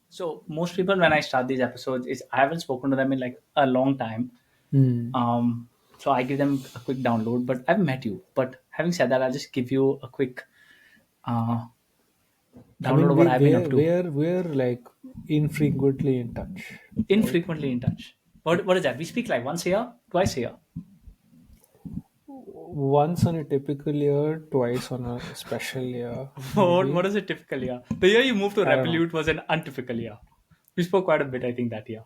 So most people, when I start these episodes, is I haven't spoken to them in like a long time. Hmm. So I give them a quick download, but I've met you. But having said that, I'll just give you a quick uh, I download mean, of what I've been up to. we're like infrequently in touch, right? Infrequently in touch. What is that? We speak like once a year, twice a year. Once on a typical year, twice on a special year, What maybe. is a typical year? The year you moved to I don't know. Revolut was an untypical year. We spoke quite a bit, I think, that year.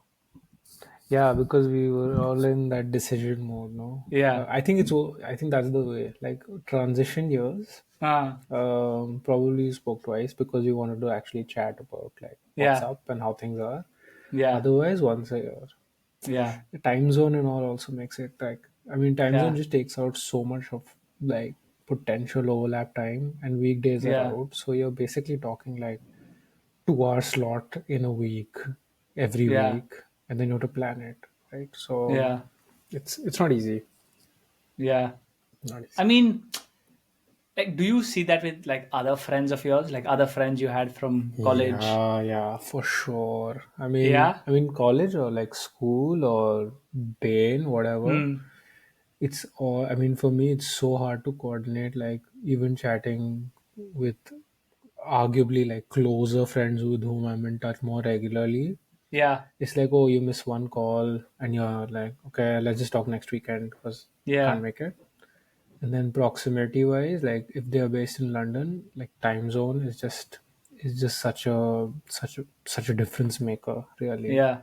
Yeah, because we were all in that decision mode, no? Yeah. I think that's the way. Like transition years, Uh, probably spoke twice because we wanted to actually chat about like what's yeah. up and how things are. Yeah. Otherwise, once a year. Yeah. The time zone and all also makes it like, I mean, time zone Yeah. just takes out so much of like potential overlap time, and weekdays are Yeah. out. So you're basically talking like 2 hour slot in a week, every Yeah. week, and then you have to plan it, right? So Yeah. it's not easy. Yeah. Not I easy. mean, like, do you see that with like other friends of yours, like other friends you had from college? Yeah, yeah, for sure. Yeah. I mean, college or like school or Bain, whatever. Hmm. It's all. I mean, for me, it's so hard to coordinate. Like even chatting with arguably like closer friends with whom I'm in touch more regularly. Yeah. It's like, oh, you miss one call, and you're like, okay, let's just talk next weekend because can't Yeah. make it. And then proximity wise, like if they are based in London, like time zone is just such a difference maker, really. Yeah.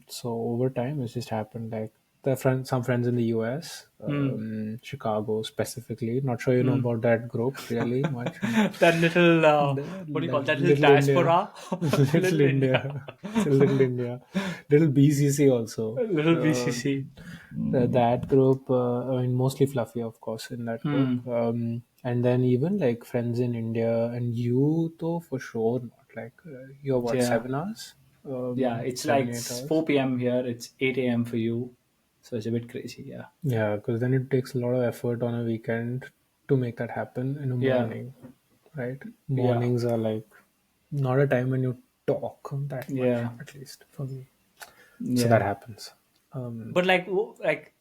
So over time, it's just happened. Like some friends in the US, Hmm. Chicago specifically. Not sure you know Hmm. about that group really much. That little, what do you call that? Little Little India, diaspora? little Little India. India, it's a little India, little BCC also. Little Uh, BCC. that group, I mean, mostly Fluffy, of course, in that group. Hmm. And then even like friends in India, and you, though, for sure not. Like, you're what, Yeah. 7 hours? Yeah. It's Seven, like eight 4 hours? p.m. here. It's 8 a.m. for you. So it's a bit crazy. Yeah. Yeah, because then it takes a lot of effort on a weekend to make that happen in the Yeah. morning, right? Yeah. Mornings are like not a time when you talk that much, Yeah. at least for me. So that Yeah. happens. But like, like,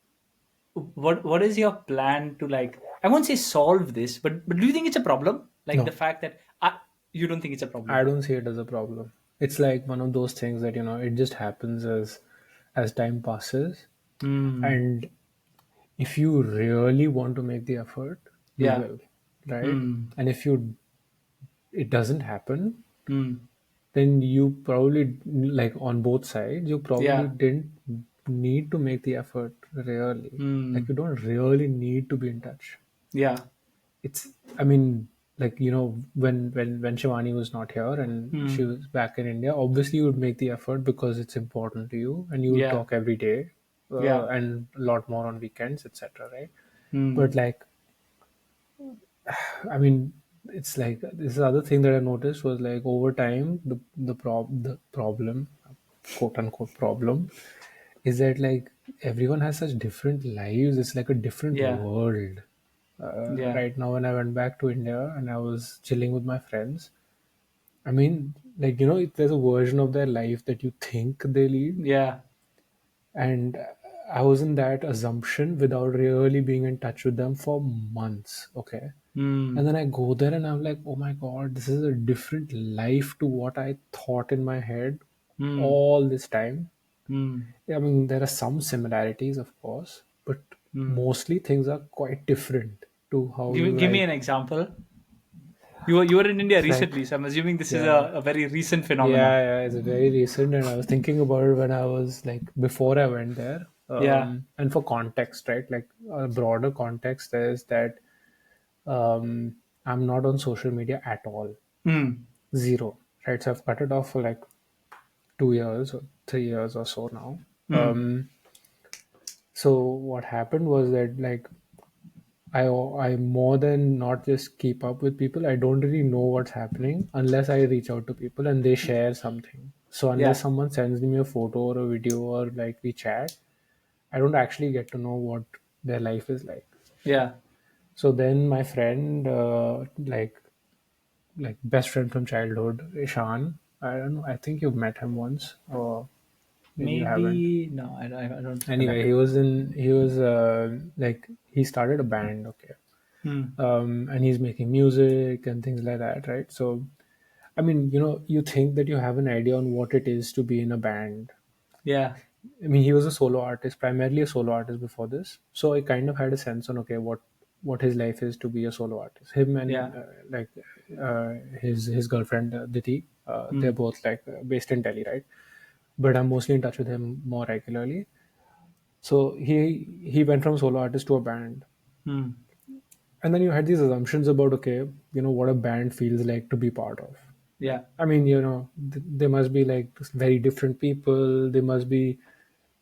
what is your plan to like? I won't say solve this, but do you think it's a problem? Like the No, fact that you don't think it's a I problem? don't see it as a problem. It's like one of those things that it just happens as time passes, Hmm. and if you really want to make the effort, you Yeah. will, right? Hmm. And if it doesn't happen, Hmm. then you probably like on both sides, you probably Yeah. didn't need to make the effort really. Like Hmm. you don't really need to be in touch. Yeah. It's I mean, like when Shivani was not here and she Hmm. was back in India, obviously you would make the effort because it's important to you, and you would Yeah. talk every day, Yeah. and a lot more on weekends, etc., right? Hmm. But like, I mean, it's like this other thing that I noticed was like over time the problem, quote unquote problem, is that like everyone has such different lives. It's like a different Yeah. world. Yeah. Right now, when I went back to India and I was chilling with my friends, I mean, like there's a version of their life that you think they lead, Yeah. and I was in that assumption without really being in touch with them for months. Okay. And Hmm. then I go there and I'm like, oh my God, this is a different life to what I thought in my head Hmm. all this time. Hmm. I mean, there are some similarities, of course, but Hmm. mostly things are quite different to how you Give me like. an example. You were in India It's like, recently, so I'm assuming this is yeah, a very recent phenomena. yeah, it's very recent, and I was thinking about it when I was like before I went there. Yeah. And for context, right? Like a broader context is that I'm not on social media at all. Hmm. Zero. Right. So I've cut it off for like 2 years or 3 years or so now. Hmm. So what happened was that like I more than not just keep up with people. I don't really know what's happening unless I reach out to people and they share something. So unless Yeah. someone sends me a photo or a video or like we chat, I don't actually get to know what their life is like. Yeah. So then my friend, like best friend from childhood, Ishan. I don't know. I think you've met him once, or maybe you haven't. Maybe no, I don't think I met Anyway, him. he was like he started a band, okay, Hmm. and he's making music and things like that, right? So, I mean, you think that you have an idea on what it is to be in a band. Yeah. I mean, he was a solo artist, primarily a solo artist before this. So I kind of had a sense on okay, what his life is to be a solo artist. Him and Yeah. like his girlfriend Diti, they're Hmm. both like based in Delhi, right? But I'm mostly in touch with him more regularly. So he went from solo artist to a band, Hmm. and then you had these assumptions about okay, what a band feels like to be part of. Like, Yeah. I mean, they must be like very different people. They must be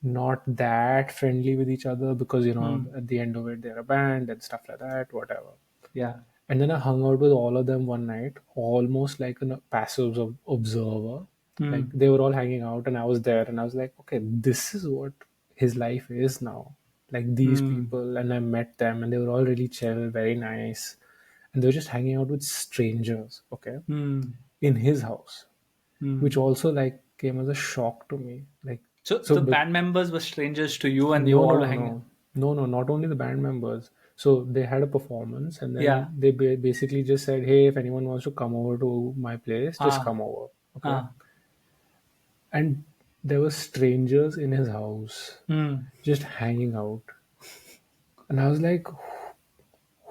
not that friendly with each other because Hmm. at the end of it they're a band and stuff like that, whatever. Yeah. And then I hung out with all of them one night, almost like a passive observer. Like Hmm. they were all hanging out, and I was there, and I was like, okay, this is what his life is now. Like these Hmm. people, and I met them, and they were all really chill, very nice, and they were just hanging out with strangers, okay, Hmm. in his house, which Hmm. also like came as a shock to me. Like, So so the big. band members were strangers to you, and you No, all no, were no, hanging. no, no, no. Not only the band members. So they had a performance, and Yeah. then they basically just said, "Hey, if anyone wants to come over to my place, just Ah. come over." Okay, Ah. and there were strangers in his house, Hmm. just hanging out, and I was like,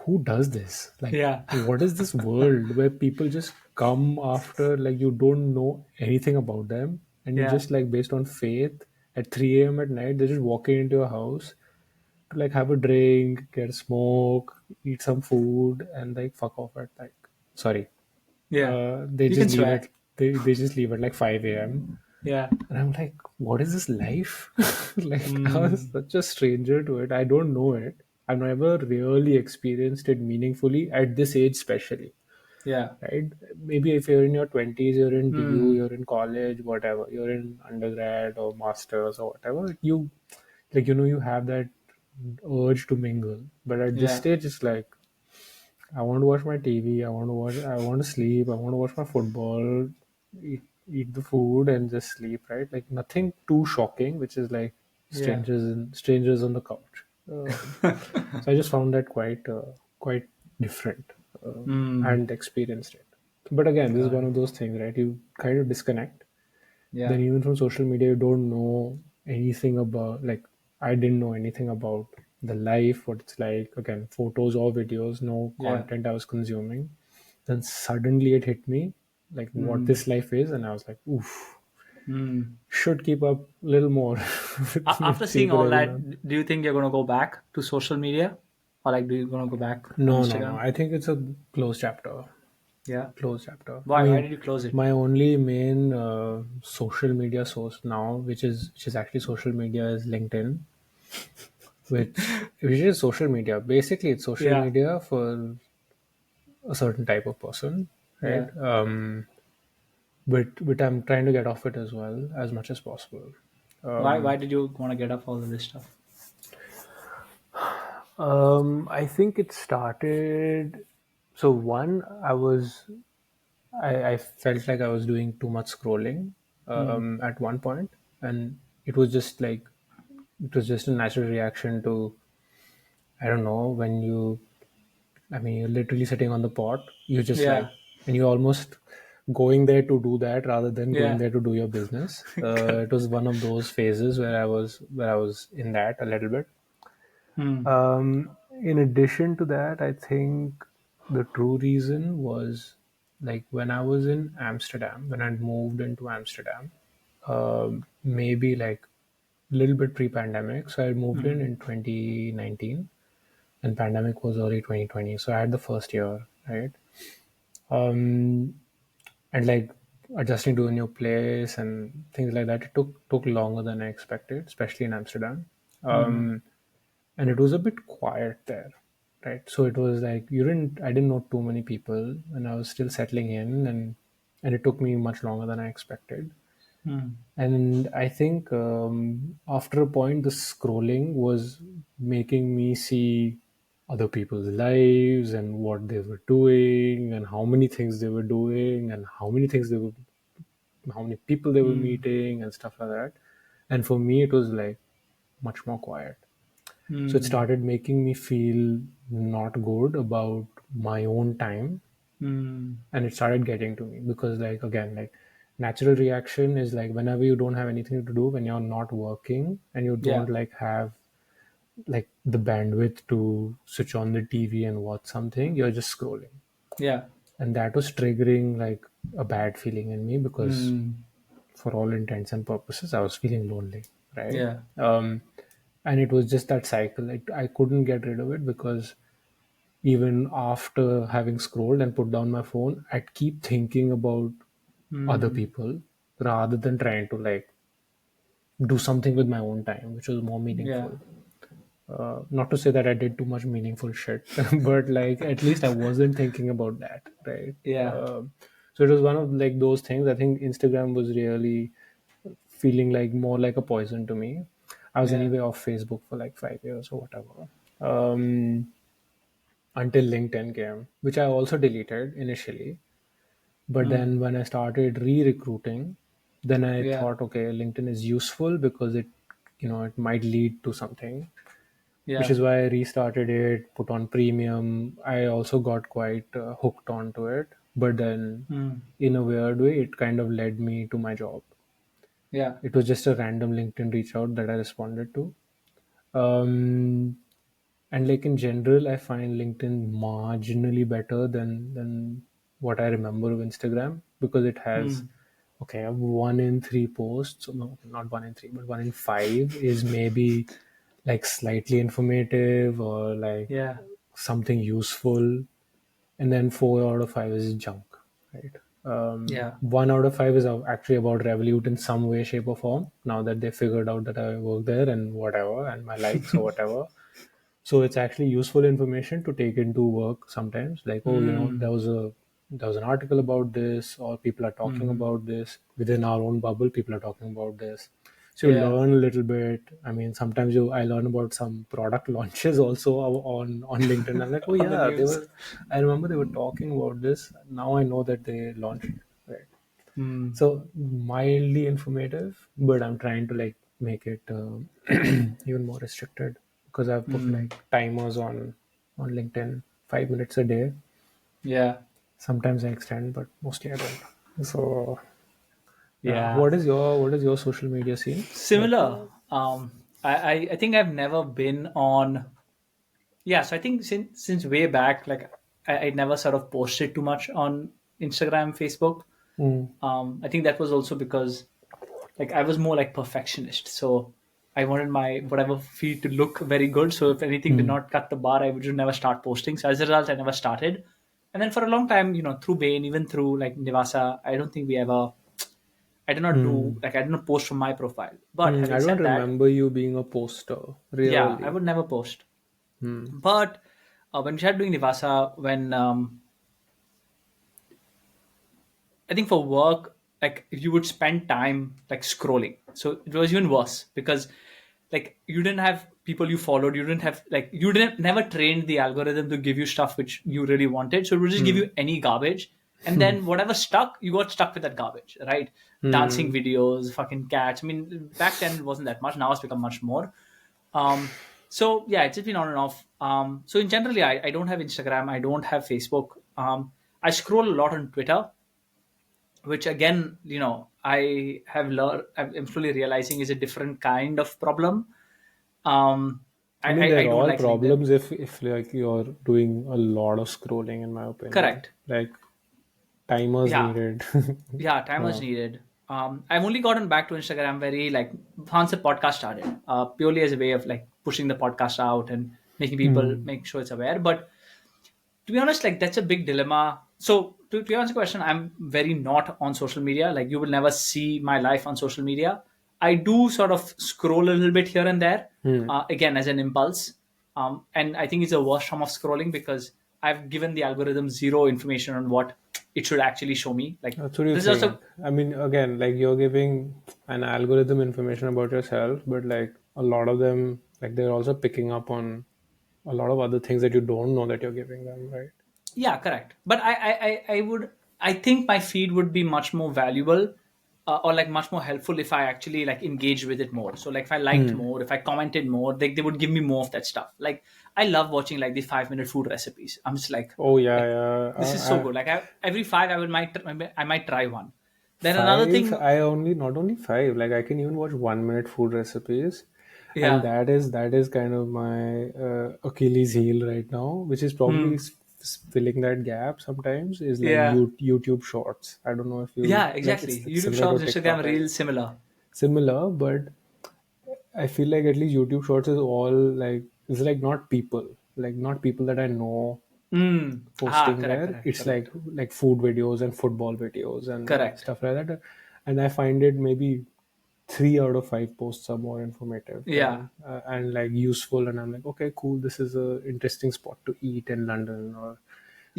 "Who does this? Like, Yeah. what is this world where people just come after like you don't know anything about them, and you Yeah. just like based on faith at 3 a.m. at night, they're just walking into your house." To like have a drink, get a smoke, eat some food, and like fuck off at like sorry. Yeah. They You can just leave swear. at they just leave at like 5 a.m. Yeah. And I'm like, what is this life? Like I was Hmm. such a stranger to it. I don't know it. I've never really experienced it meaningfully at this age, especially. Yeah. Right? Maybe if you're in your 20s, you're in BU, Hmm. you're in college, whatever, you're in undergrad or masters or whatever, you like you have that urge to mingle. But at this Yeah. stage, it's like I want to watch my TV. I want to sleep. I want to watch my football, eat the food, and just sleep. Right? Like nothing too shocking, which is like Yeah. strangers on the couch. So I just found that quite different. I Hmm. hadn't experienced it. But again, this is Got one it. of those things, right? You kind of disconnect. Then Yeah. even from social media, you don't know anything about like I didn't know anything about the life, what it's like. Again, photos or videos, no Yeah. content I was consuming. Then suddenly it hit me like what Hmm. this life is, and I was like, oof, Hmm. should keep up a little more After with seeing people all every now. that, do you think you're gonna go back to social media, or like, do you gonna go back on No, no, no. Instagram? I think it's a closed chapter. Yeah. Closed chapter. I Why? Why mean, did you close it? my only main social media source now, which is actually social media, is LinkedIn, which is social media. Basically, it's social Yeah. media for a certain type of person, right? Yeah. But I'm trying to get off it as well as much as possible. Why? Um, Why did you want to get off all of this stuff? I think it started. So one, I felt like I was doing too much scrolling Hmm. at one point, and it was just like it was just a natural reaction to I don't know when you I mean, you're literally sitting on the pot. You just Yeah. like, and you're almost going there to do that rather than going Yeah. there to do your business. It was one of those phases where I was in that a little bit. Hmm. In addition to that, I think the true reason was like when I was in Amsterdam, when I moved into Amsterdam, maybe like a little bit pre-pandemic. So I moved Hmm. in 2019 and pandemic was early 2020. So I had the first year, right? Um, and like adjusting to a new place and things like that, it took longer than I expected, especially in Amsterdam. Hmm. And it was a bit quiet there, right? So it was like I didn't know too many people, and I was still settling in, and it took me much longer than I expected. Hmm. And I think after a point, the scrolling was making me see other people's lives and what they were doing and how many things they were doing and how many things they were how many people they were Mm. meeting and stuff like that. And for me, it was like much more quiet. So it Mm. started making me feel not good about my own time, Mm. and it started getting to me because, like, again, like, natural reaction is like whenever you don't have anything to do, when you're not working and you Yeah. don't like have like the bandwidth to switch on the TV and watch something, you're just scrolling. Yeah. And that was triggering like a bad feeling in me because, Mm. for all intents and purposes, I was feeling lonely, right? Yeah. Um, and it was just that cycle. Like, I couldn't get rid of it because even after having scrolled and put down my phone, I'd keep thinking about other Mm. people rather than trying to like do something with my own time, which was more Yeah. meaningful. Not to say that I did too much meaningful shit, but like at least I wasn't thinking about that, right? Yeah. So it was one of like those things. I think Instagram was really feeling like more like a poison to me. I was Yeah. anyway off Facebook for like 5 years or whatever, until LinkedIn came, which I also deleted initially. But Mm. then when I started re-recruiting, then I Yeah. thought, okay, LinkedIn is useful because it might lead to something, which Yeah. is why I restarted it, put on premium. I also got quite hooked onto it. But then, Mm. in a weird way, it kind of led me to my job. Yeah. It was just a random LinkedIn reach out that I responded to. Um, and like in general, I find LinkedIn marginally better than what I remember of Instagram because it has, Mm. okay, 1 in 3 posts, no, not 1 in 3, but 1 in 5 is maybe like slightly informative or like Yeah. something useful, and then 4 out of 5 is junk, right? Yeah. 1 out of 5 is actually about Revolut in some way, shape, or form. Now that they figured out that I work there and whatever, and my likes or whatever, so it's actually useful information to take into work sometimes. Like, oh, Mm. there was an article about this, or people are talking Mm-hmm. about this within our own bubble. People are talking about this, so you Yeah. learn a little bit. I mean, sometimes I learn about some product launches also on LinkedIn. I'm like, oh On the yeah, they news. were. I remember they were talking about this. Now I know that they launched it. Right. Mm. So mildly informative, but I'm trying to like make it even more restricted because I've put Mm. like timers on LinkedIn, 5 minutes a day. Yeah. Sometimes I extend, but mostly I don't. So yeah, Yeah. what is your social media scene? Like, Similar. I think I've never been on. Yeah, so I think since way back, like I never sort of posted too much on Instagram, Facebook. mm, I think that was also because like I was more like perfectionist, so I wanted my whatever feed to look very good. So if anything did mm, not cut the bar, I would just never start posting. So as a result, I never started. And then for a long time, through Bain, even through like Nivasa, I don't think we ever. I did not do mm, like I did not post from my profile. But I having don't said that, remember you being a poster, yeah, I really. would never post. Hmm. But when we started doing Nivasa, when I think for work, like if you would spend time like scrolling, so it was even worse because like you didn't have people you followed, you didn't have like you didn't never trained the algorithm to give you stuff which you really wanted, so it would just give Hmm. you any garbage, and then whatever stuck, you got stuck with that garbage, right? Dancing Hmm. videos, fucking cats. I mean, back then it wasn't that much. Now it's become much more. So yeah, it's just been on and off. So in generally, I don't have Instagram, I don't have Facebook. I scroll a lot on Twitter, which again, I have learned. I'm slowly realizing is a different kind of problem. Um, I I, mean, I they're I don't all like LinkedIn. problems if like you're doing a lot of scrolling, in my opinion. Correct. Like, timers Yeah, needed. yeah. Time was uh, needed. I've only gotten back to Instagram very like once the podcast started, purely as a way of like pushing the podcast out and making people hmm. make sure it's aware. But to be honest, like that's a big dilemma. So to answer the question, I'm very not on social media. Like you will never see my life on social media. I do sort of scroll a little bit here and there, Hmm. again as an impulse. And I think it's a worst form of scrolling because I've given the algorithm zero information on what it should actually show me. Like That's what you this is think. also, I mean, again, like you're giving an algorithm information about yourself, but like a lot of them, like they're also picking up on a lot of other things that you don't know that you're giving them, right? yeah, correct. But I would, I think my feed would be much more valuable or like much more helpful if I actually like engaged with it more. So like if I liked Hmm. more, if I commented more, they would give me more of that stuff. Like I love watching like these 5 minute food recipes. I'm just Oh yeah, like yeah. this is so good. Like every five I might try one. Then another Five. thing, I only not only five. Like I can even watch 1 minute food recipes, and yeah, that is kind of my Achilles heel right now, which is probably hmm, filling that gap. Sometimes is like yeah, YouTube Shorts. I don't know if you yeah, like. exactly. It's YouTube similar to Shorts, Instagram TikTok, I Reels, guess. similar. Similar, but I feel like at least YouTube Shorts is all like it's like not people that I know Mm. Ah, posting correct, there. correct, It's correct, like food videos and football videos and correct. stuff like that. And I find it maybe 3 out of 5 posts are more informative Yeah, and like useful. And I'm like, okay, cool. This is a interesting spot to eat in London, or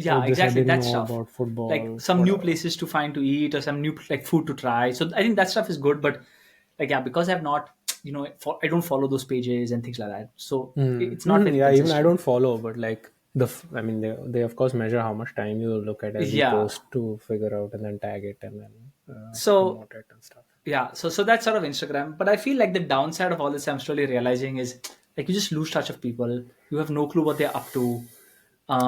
oh, yeah, this I exactly. didn't That know stuff. about Like football, some new whatever. places to find to eat or some new like food to try. So I think that stuff is good. But like yeah, because I've not, I don't follow those pages and things like that. So it's not very Yeah, even I consistent. don't follow, but like I mean, they of course measure how much time you look at every Yeah. post to figure out and then tag it and then So promote it and stuff. yeah, so that's sort of Instagram. But I feel like the downside of all this, I'm slowly realizing is like you just lose touch of people. You have no clue what they're up to.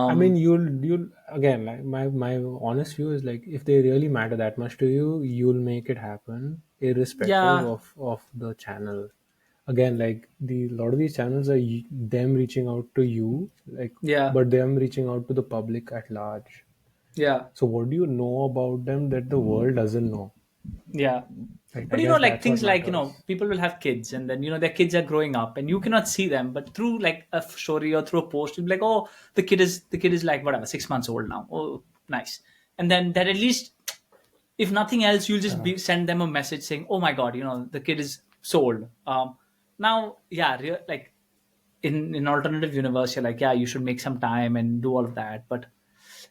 I mean, Um, you'll again, like my honest view is like if they really matter that much to you, you'll make it happen, irrespective yeah, of the channel. Again, like the a lot of these channels are them reaching out to you, like, yeah, but them reaching out to the public at large. yeah. So what do you know about them that the world doesn't know? Yeah. Right? I But guess like that's what things like, matters. people will have kids and then, their kids are growing up and you cannot see them, but through like a story or through a post, you'll be like, oh, the kid is like whatever, 6 months old now. Oh, nice. And then that at least, if nothing else, you'll just send them a message saying, oh my God, the kid is so old. Now, yeah, like in alternative universe, you're like, yeah, you should make some time and do all of that. But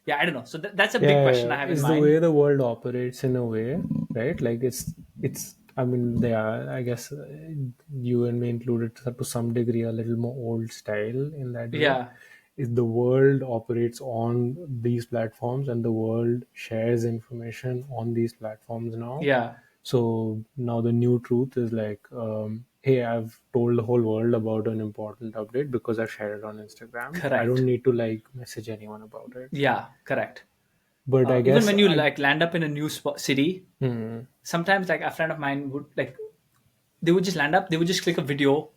yeah, I don't know. So that's a big question I have in Is the mind. way the world operates in a way, right? Like it's. I mean, they are. I guess you and me included to some degree a little more old style in that way. Yeah, Is the world operates on these platforms and the world shares information on these platforms now. yeah, So now the new truth is like, hey, I've told the whole world about an important update because I've shared it on Instagram. I don't correct. need to like message anyone about it. Yeah, correct. But I Even guess when you like land up in a new city, hmm, sometimes like a friend of mine would like they would just land up, they would just click a video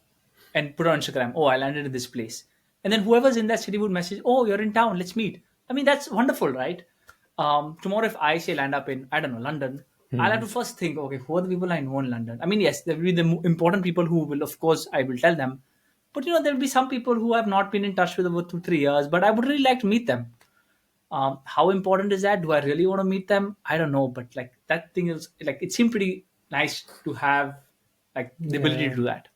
and put it on Instagram. Oh, I landed in this place, and then whoever's in that city would message, "Oh, you're in town. Let's meet." I mean, that's wonderful, right? Tomorrow, if I say land up in I don't know London, I'll have hmm, to first think, okay, who are the people I know in London? I mean, yes, there will be the important people who will, of course, I will tell them. But there will be some people who have not been in touch with over 2 3 years, but I would really like to meet them. How important is that? Do I really want to meet them? I don't know, but like that thing is like it seemed pretty nice to have like the ability to yeah, do that.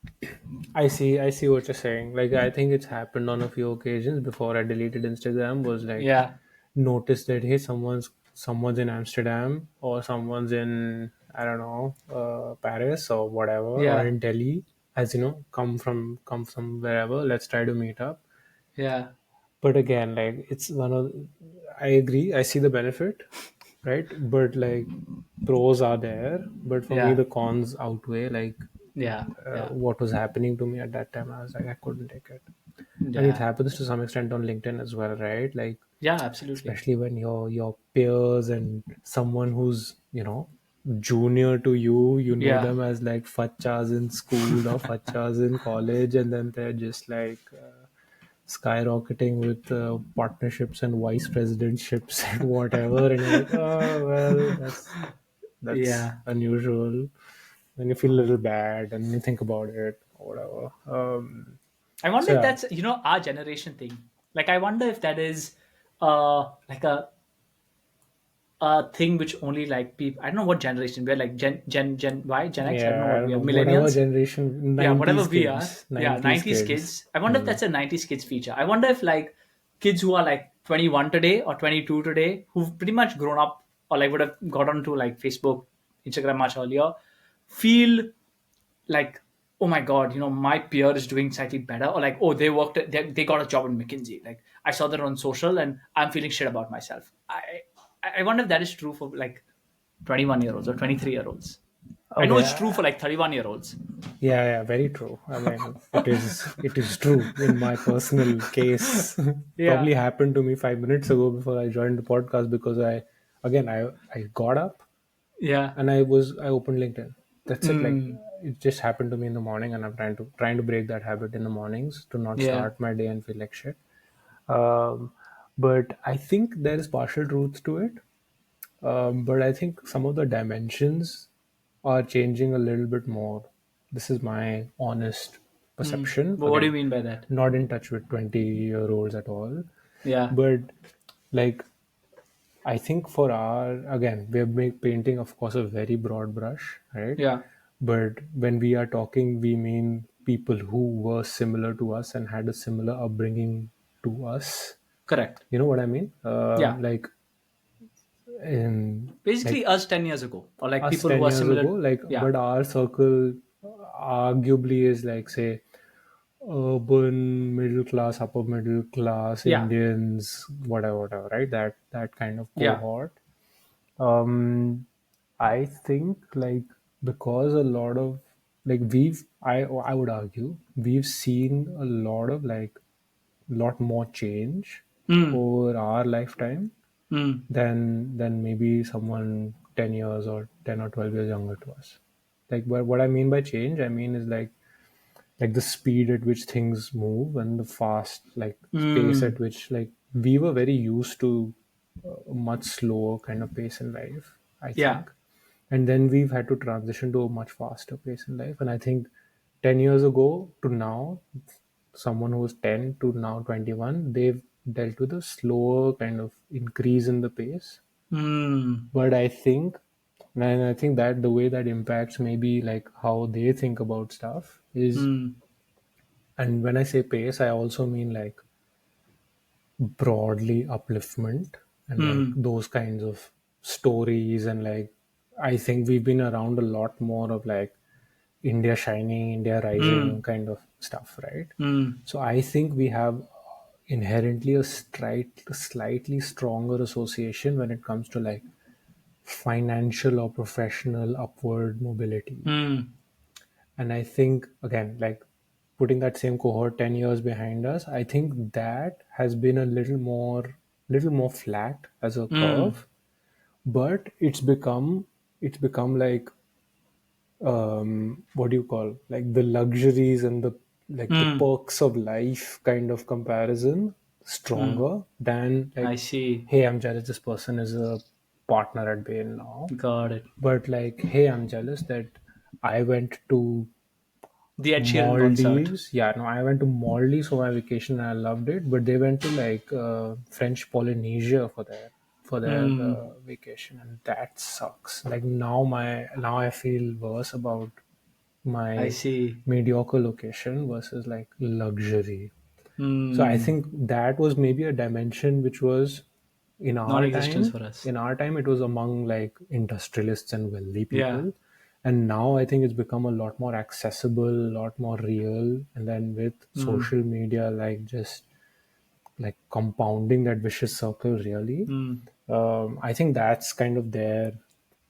I see what you're saying. Like I think it's happened on a few occasions before I deleted Instagram. Was like Yeah, notice that hey, someone's in Amsterdam or someone's in I don't know Paris or whatever or yeah, in Delhi. As you know, come from wherever. Let's try to meet up. yeah, But again, like it's one of I agree. I see the benefit, right? But like pros are there, but for me yeah, the cons outweigh like yeah, yeah, what was happening to me at that time. I was like I couldn't take it, and it yeah, happens to some extent on LinkedIn as well, right? Like yeah, absolutely. especially when your peers and someone who's junior to you, you know Yeah, them as like fachas in school or fachas in college, and then they're just like skyrocketing with partnerships and vice presidentships and whatever, and you're like, oh well, that's yeah. unusual. Then you feel a little bad, and you think about it, or whatever. I wonder So if yeah, that's our generation thing. Like, I wonder if that is like a thing which only like people. I don't know what generation we are. Like Gen Y, Gen X. I don't know yeah, I what don't we know, are. whatever Millennials. generation, Yeah, whatever 90s we are. kids, Yeah, 90s 90s kids. kids. I wonder if that's a 90s kids feature. I wonder if like kids who are like 21 today or 22 today, who've pretty much grown up or like would have got onto like Facebook, Instagram much earlier, feel like, oh my God, my peer is doing slightly better, or like, oh, they got a job in McKinsey. Like I saw that on social and I'm feeling shit about myself. I wonder if that is true for like 21-year-olds or 23-year-olds. I know Okay. it's true for like 31-year-olds. Yeah, yeah, very true. I mean, it is true in my personal case. Yeah. Probably happened to me 5 minutes ago before I joined the podcast because I got up Yeah. and I opened LinkedIn. That's it. Like Mm. it just happened to me in the morning, and I'm trying to break that habit in the mornings to not Yeah. start my day and feel like shit. Um, but I think there is partial truth to it. But I think some of the dimensions are changing a little bit more. This is my honest Mm. perception. But what do you Again, mean by that? not in touch with 20-year-olds at all. Yeah. But like, I think for again, we're painting, of course, a very broad brush, right? Yeah. But when we are talking, we mean people who were similar to us and had a similar upbringing to us. Correct. You know what I mean? Yeah. Like, in like Basically, us 10 years ago, or like us people who 10 are years ago, similar. like, Yeah. but our circle arguably is like, say, urban middle class, upper middle class Yeah. Indians, whatever, right? That kind of Yeah. cohort. um I think, like, because a lot of, like, I would argue we've seen a lot of, like, lot more change Mm. over our lifetime Mm. than maybe someone 10 years or 10 or 12 years younger to us. Like, what I mean by change, I mean is like the speed at which things move and the fast, like, pace at Mm. which, like, we were very used to a much slower kind of pace in life, I Yeah. think. And then we've had to transition to a much faster pace in life. And I think 10 years ago to now, someone who was 10 to now 21, they've dealt with a slower kind of increase in the pace. Mm. But I think that the way that impacts maybe like how they think about stuff is, Mm. and when I say pace, I also mean like broadly upliftment and like Mm. those kinds of stories. And like, I think we've been around a lot more of like India shining, India rising Mm. kind of stuff, right? Mm. So I think we have inherently a slightly stronger association when it comes to like financial or professional upward mobility. Mm. And I think, again, like, putting that same cohort 10 years behind us, I think that has been a little more flat as a Mm. curve. But it's become like, what do you call, like, the luxuries and the, like, the Mm. perks of life kind of comparison Mm. stronger than I like, see. hey, I'm jealous this person is a partner at Bain now. Got it. But like, hey, I'm jealous that I went to The Ed Sheeran concert. Maldives. Yeah, no, I went to Maldives for my vacation and I loved it. But they went to like French Polynesia for their Mm. vacation, and that sucks. Like, now I feel worse about I my see. mediocre location versus like luxury. So I Mm. think that was maybe a dimension which was in our Non-existence time. for us. In our time, it was among like industrialists and wealthy Yeah. people, and now I think it's become a lot more accessible, a lot more real. And then with Mm. social media, like, just like compounding that vicious circle, really, Mm. I think that's kind of their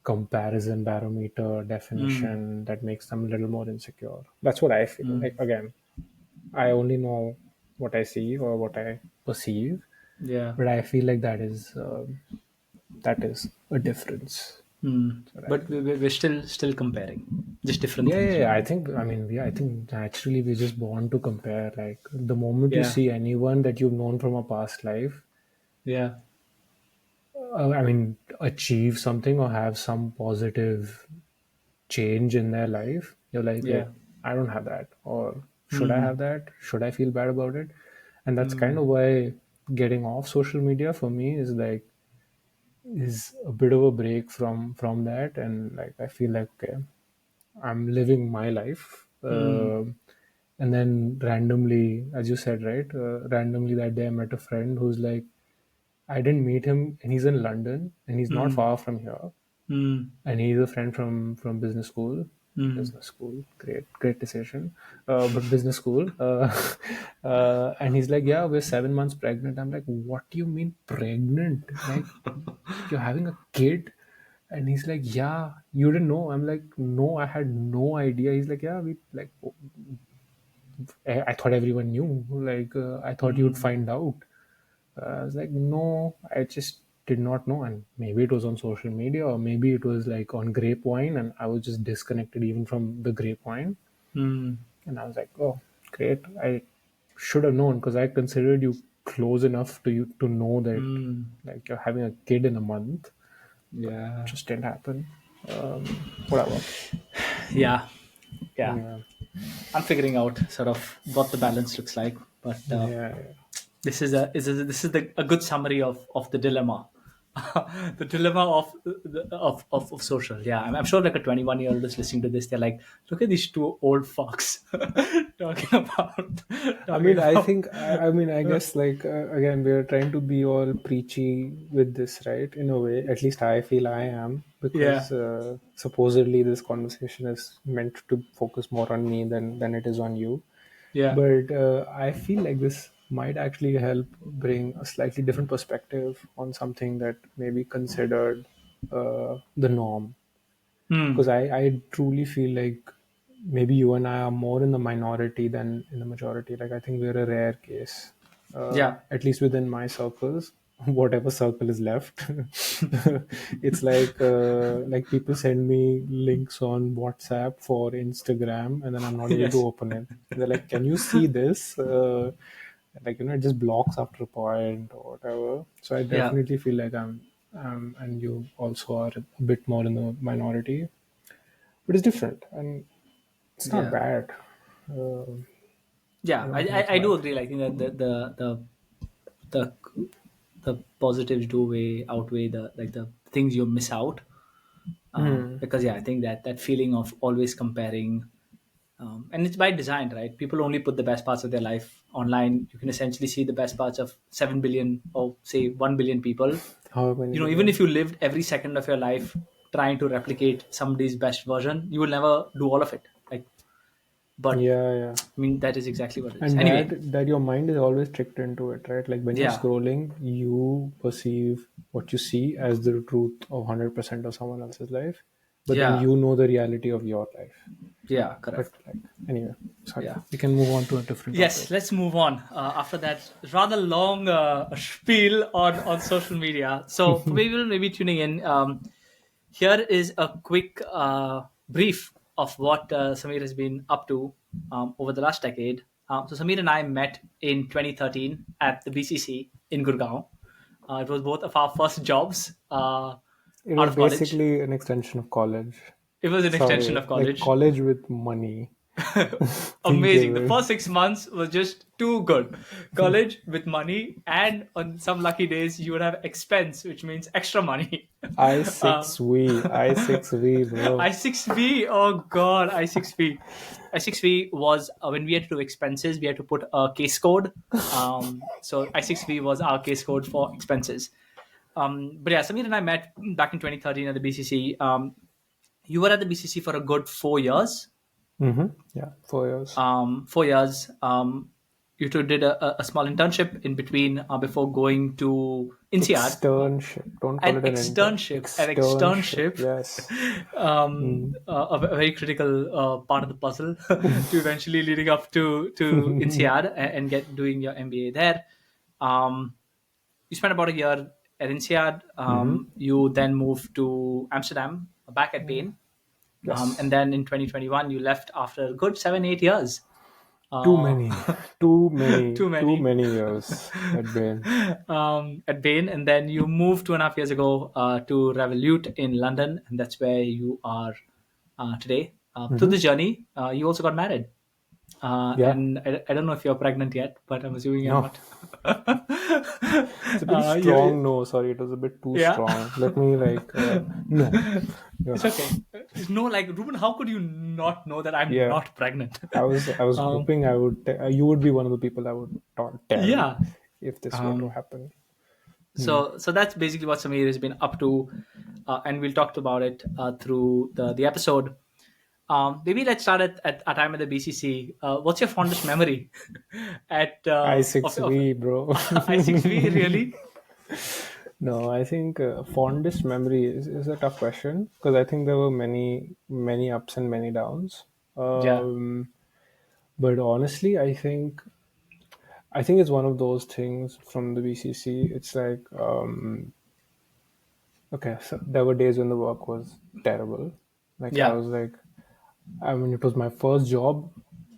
comparison barometer Mm. definition that makes them a little more insecure. That's what I feel. Like, Mm. again, I only know what I see or what I perceive, Yeah. but I feel like that is a difference. Mm. That's what I But feel. we're still comparing, just different Yeah, things, yeah, yeah. right? I think naturally we're just born to compare. Like, the moment you Yeah. see anyone that you've known from a past life, Yeah. achieve something or have some positive change in their life, you're like, wait, Yeah. I don't have that. Or should I have Mm. that? Should I feel bad about it? And that's kind Mm. of why getting off social media for me is a bit of a break from that. And like, I feel like, okay, I'm living my life. Mm. And then randomly, as you said, right, randomly that day I met a friend who's like, I didn't meet him, and he's in London, and he's not Mm. far from here, Mm. and he's a friend from business school. Mm. Business school, great decision. But business school, and he's like, yeah, we're 7 months pregnant. I'm like, what do you mean pregnant? Like, you're having a kid? And he's like, yeah, you didn't know? I'm like, no, I had no idea. He's like, yeah, we like, I thought everyone knew. Like, I thought you'd Mm, find out. I was like, no, I just did not know. And maybe it was on social media, or maybe it was like on Grapevine, and I was just disconnected even from the Grapevine. mm, And I was like, oh, great. I should have known because I considered you close enough to you to know that mm. like you're having a kid in a month, but Yeah. just didn't happen. Whatever. Yeah. Yeah. Yeah. I'm figuring out sort of what the balance looks like, but Yeah. this is a good summary of the dilemma, the dilemma of social. Yeah, I'm sure like a 21-year-old is listening to this. They're like, look at these two old fucks talking about I talking mean, I about. think, I mean, I guess, like, again, we're trying to be all preachy with this, right? In a way, at least I feel I am, Yeah, because supposedly this conversation is meant to focus more on me than it is on you. yeah, But I feel like this might actually help bring a slightly different perspective on something that may be considered the norm, hmm, because I truly feel like maybe you and I are more in the minority than in the majority. Like I think we're a rare case, yeah, at least within my circles, whatever circle is left. It's like people send me links on WhatsApp for Instagram, and then I'm not able to yes, open it. They're like, "Can you see this?" Like it just blocks after a point or whatever. So I yeah, definitely feel like and you also are a bit more in the minority, but it's different and it's not yeah, bad. Uh, I yeah. don't think it's I do bad. agree. Like, I think that the the positives do outweigh the like the things you miss out. Hmm. Because yeah, I think that feeling of always comparing, and it's by design, right? People only put the best parts of their life online. You can essentially see the best parts of 7 billion or say 1 billion people. How many Even if billion? you lived every second of your life trying to replicate somebody's best version, you will never do all of it. Like, but Yeah, yeah. I mean, that is exactly what it is. And Anyway, that your mind is always tricked into it, right? Like when you're yeah, scrolling, you perceive what you see as the truth of 100% of someone else's life, but then yeah, you know the reality of your life. yeah, But correct. like anyway, sorry. Yeah. We can move on to a different Yes, topic. let's move on. After that rather long spiel on social media. So for people maybe tuning in, here is a quick brief of what Samir has been up to over the last decade. So Samir and I met in 2013 at the BCC in Gurgaon. It was both of our first jobs It out was of college. basically an extension of college. It was an extension Sorry, of like college. college with money. Think Amazing. The of it. first 6 months was just too good. College with money, and on some lucky days, you would have expense, which means extra money. I uh, six V, I6V, bro. I6V, oh god, I6V. I6V was when we had to do expenses, we had to put a case code. So I6V was our case code for expenses. But yeah, Samir and I met back in 2013 at the BCC. You were at the BCC for a good 4 years. Yeah, 4 years. 4 years. You two did a small internship in between before going to INSEAD. Externship. Don't call An it an intern. externship, an Externship. externship, Yes. Mm. a very critical part of the puzzle to eventually leading up to INSEAD and get doing your MBA there. Um, you spent about a year at INSEAD. Mm-hmm. You then moved to Amsterdam, back at Bain, and Yes. then in 2021 you left after a good 7 8 years. Too uh, many. Too many. too Too many many years at Bain. at Bain, and then you moved 2.5 years ago to Revolut in London, and that's where you are today. Through Mm-hmm. this journey, you also got married, Yeah. and I don't know if you're pregnant yet, but I'm assuming you're No. not. It's a very You, strong no. Sorry, it was a bit too yeah. strong. Let me no. Yeah. It's okay. No, like Ruben, how could you not know that I'm Yeah. not pregnant? I was um, hoping you would be one of the people I would tell yeah. if this were to Um, happen. Hmm. so that's basically what Samir has been up to, and we'll talk about it through the episode. Maybe let's start at our time at the BCC. What's your fondest memory at of I6V, bro. I6V? Really? No, I think fondest memory is a tough question because I think there were many ups and many downs. Yeah, But honestly, I think it's one of those things from the BCC. It's like okay, so there were days when the work was terrible. Like I yeah, was like, I mean, it was my first job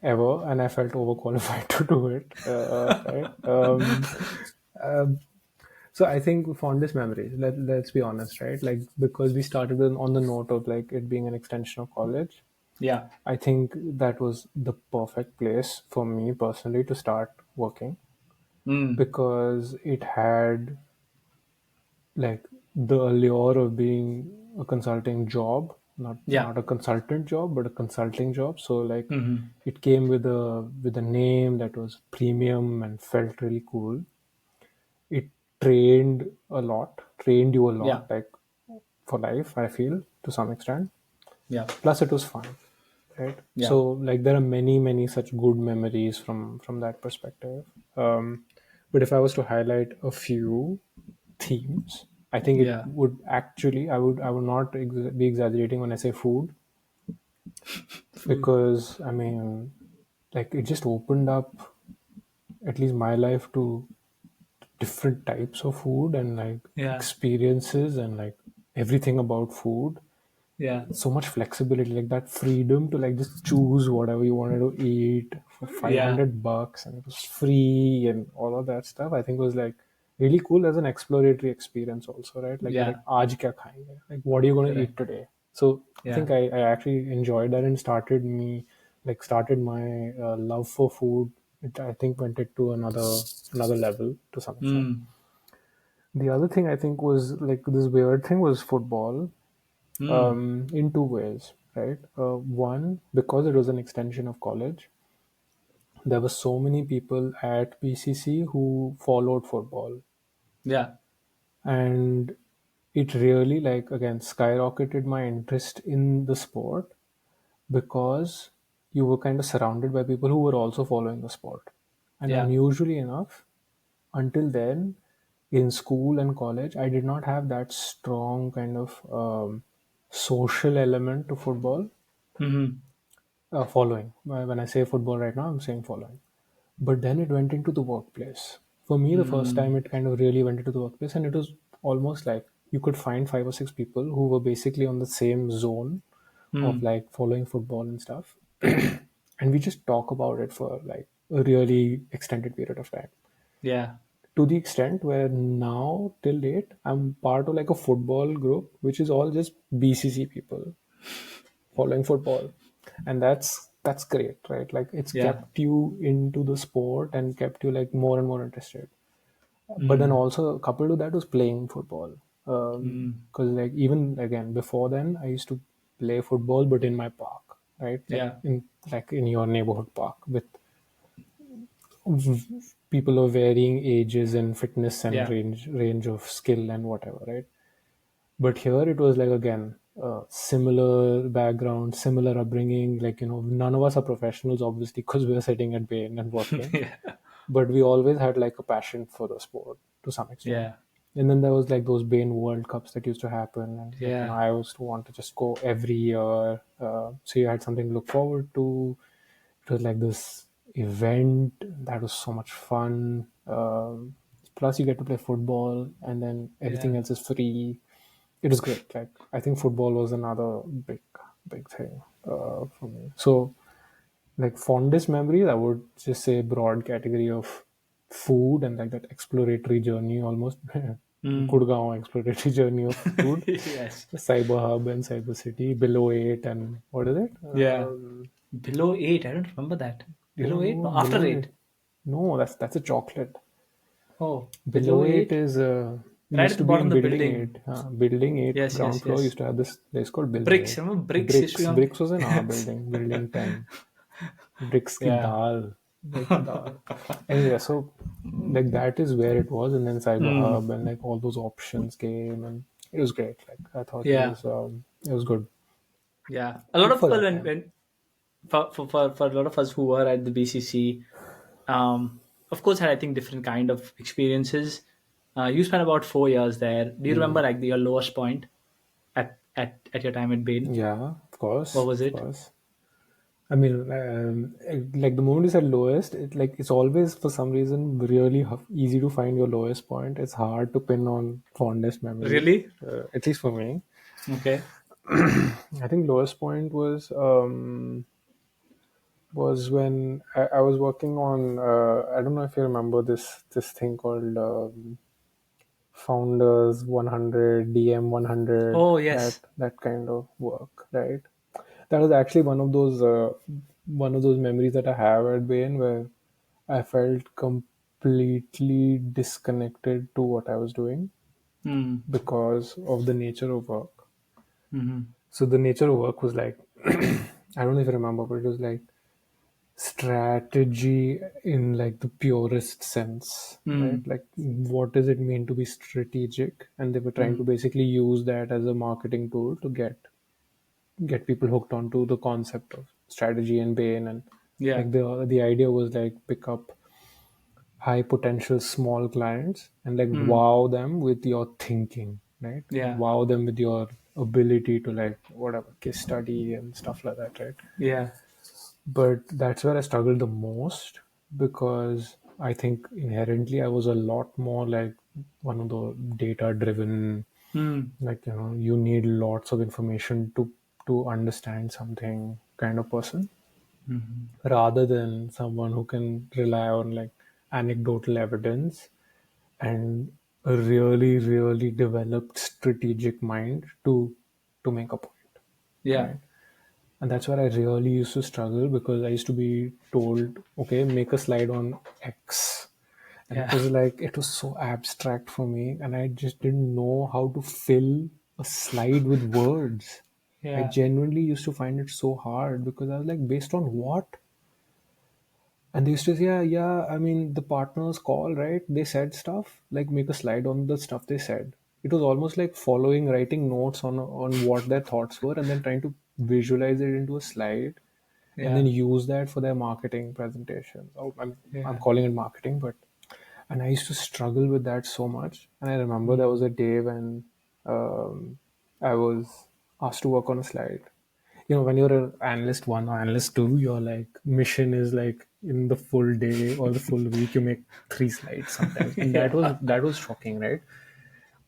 ever, and I felt overqualified to do it. Right? So I think fondest memories. Let's be honest, right? Like because we started on the note of like it being an extension of college. yeah. I think that was the perfect place for me personally to start working Mm, because it had like the allure of being a consulting job, not yeah. not a consultant job but a consulting job. So like Hmm. it came with a name that was premium and felt really cool. It trained you a Yeah, lot, like for life, I feel, to some extent. yeah, Plus it was fun, right? yeah, So like there are many such good memories from that perspective. But if I was to highlight a few themes, I think it yeah. would actually, I would not be exaggerating when I say food, Food. because I mean, like it just opened up at least my life to different types of food and like Yeah, experiences and like everything about food. yeah, So much flexibility, like that freedom to like just choose whatever you wanted to eat for yeah, $500 and it was free and all of that stuff. I think was like really cool as an exploratory experience also, right? Like you're yeah. like aaj kya khayenge, like what are you going to eat Correct. today? So I Yeah. think I actually enjoyed that and started my love for food. I think went it to another level to some extent. Mm, The other thing I think was like this weird thing was football, mm. in two ways, right? One, because it was an extension of college, there were so many people at BCC who followed football, Yeah, and it really, like, again, skyrocketed my interest in the sport because you were kind of surrounded by people who were also following the sport. And yeah. unusually enough, until then, in school and college, I did not have that strong kind of social element to football. Hmm. Following. When I say football right now, I'm saying following. But then it went into the workplace. For me, the first time Mm, it kind of really went into the workplace, and it was almost like you could find five or six people who were basically on the same zone of mm. like following football and stuff. And we just talk about it for like a really extended period of time. Yeah. To the extent where now, till date, I'm part of like a football group, which is all just BCC people following football, and that's great, right? Like it's Yeah. kept you into the sport and kept you like more and more interested. But then Mm, also coupled to that was playing football, mm. because like even again before then I used to play football but in my park, right? like Yeah. in like in your neighborhood park with people of varying ages and fitness and Yeah. range of skill and whatever, right? But here it was like again similar background, similar upbringing. Like none of us are professionals, obviously, because we are sitting at Bain and working. Yeah. But we always had like a passion for the sport to some extent. Yeah. And then there was like those Bain World Cups that used to happen, and like Yeah. I used to want to just go every year. So you had something to look forward to. It was like this event that was so much fun. Plus, you get to play football, and then everything Yeah. else is free. It was great. Like I think football was another big thing for me. So like fondest memories, I would just say broad category of food and like that exploratory journey almost. Mm. Gurgaon exploratory journey of food, Yes. Cyber Hub and Cyber City, below eight, and what is it? Yeah. Below 8. I don't remember that. You Below don't 8? know No, after below 8. eight? No, that's a chocolate. Oh, below Below eight 8. is Right used at to the be bottom in of the building building. eight. Building eight, Yes, ground yes, floor yes. used to have this place called building Bricks. eight. Remember bricks used to be Bricks, on. bricks was in our building, building 10. Bricks ki Yeah. dal, like dal. Anyway, so like that is where it was, and then Cyber Mm. Hub and like all those options came, and it was great. Like I thought Yeah. it was good Yeah. A lot of for people, that when, time. when for a lot of us who were at the BCC, of course, had, I think, different kind of experiences. You spent about 4 years there. Do you remember Mm. like your lowest point at your time at Bain? Yeah, of What course, was of it? course. I mean, like the moment you said lowest, it's always for some reason really easy to find your lowest point. It's hard to pin on fondest memory, Really? at least for me. Okay. I think lowest point was when I was working on. I don't know if you remember this thing called Founders 100, DM 100, Oh that yes. that kind of work, right? That was actually one of those memories that I have at Bain where I felt completely disconnected to what I was doing Hmm. because of the nature of work. Mm-hmm. So the nature of work was like, I don't know if you remember, but it was like strategy in like the purest sense, right? Hmm. Like what does it mean to be strategic? And they were trying Hmm. to basically use that as a marketing tool to get people hooked onto the concept of strategy and Bain. And Yeah. like the idea was like pick up high potential small clients and like Hmm. wow them with your thinking, right? Yeah. Wow them with your ability to like whatever case study and stuff like that, right? Yeah. But that's where I struggled the most because I think inherently I was a lot more like one of the data driven, Hmm. like you need lots of information to understand something kind of person, Hmm. rather than someone who can rely on like anecdotal evidence and a really really developed strategic mind to make a point, Yeah. right? And that's where I really used to struggle because I used to be told, okay, make a slide on X. And it Yeah. was like, it was so abstract for me. And I just didn't know how to fill a slide with words. I Yeah. genuinely used to find it so hard because I was like, based on what? And they used to say, yeah, yeah, I mean, the partners call, right? They said stuff, like make a slide on the stuff they said. It was almost like following, writing notes on what their thoughts were, and then trying to visualize it into a slide, and then Yeah. use that for their marketing presentations. Oh, I'm Yeah. calling it marketing, but and I used to struggle with that so much. And I remember there was Hmm. a day when I was asked to work on a slide. When you're an analyst one or analyst two, your like mission is like in the full day or the full week you make 3 slides sometimes, and that was Yeah. that was shocking, right?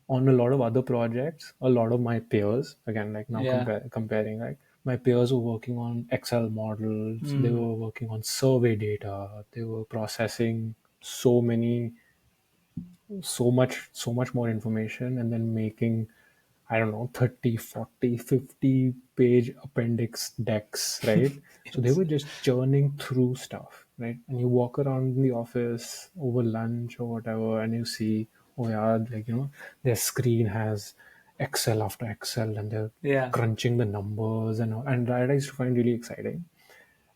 On a lot of other projects, a lot of my peers, again, like now Yeah. comparing, right? My peers were working on Excel models, they Hmm. were working on survey data, they were processing so many so much more information and then making, I don't know, 30, 40, 50 page appendix decks, right? So they Yes. were just churning through stuff, right? And you walk around in the office over lunch or whatever and you see, oh yeah, like their screen has Excel after Excel and they're Yeah. crunching the numbers and that I used to find really exciting.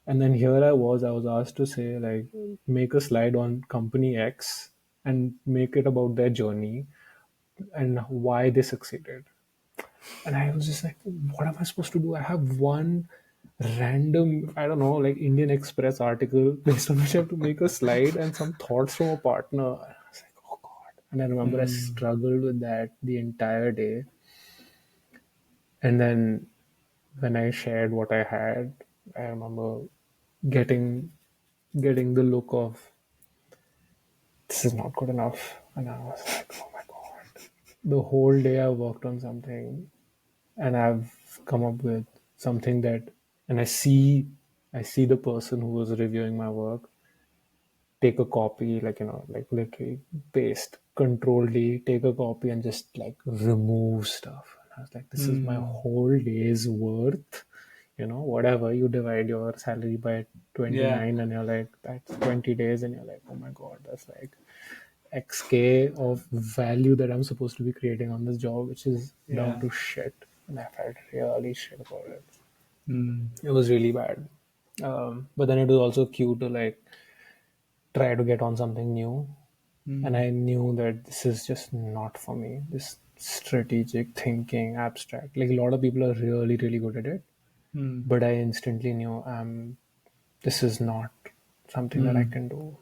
And then here I was asked to say, like, make a slide on company X and make it about their journey and why they succeeded. And I was just like, what am I supposed to do? I have one random, I don't know, like Indian Express article based on which I have to make a slide and some thoughts from a partner. And I was like, oh God. And I remember I Hmm. struggled with that the entire day. And then when I shared what I had, I remember getting getting the look of this is not good enough. And I was like, oh my God. The whole day I worked on something and I've come up with something that, and I see the person who was reviewing my work take a copy, like, like literally paste, control D, take a copy and just like remove stuff. And I was like, this is my Hmm. whole day's worth. Whatever you divide your salary by Yeah. 29 and you're like, that's 20 days and you're like, oh my God, that's like XK of value that I'm supposed to be creating on this job, which is down Yeah. to shit. And I felt really shit about it. Hmm. It was really bad. But then it was also cute to like try to get on something new. And Hmm. I knew that this is just not for me. This strategic thinking, abstract. Like a lot of people are really, really good at it. Hmm. But I instantly knew this is not something that I Hmm. can do.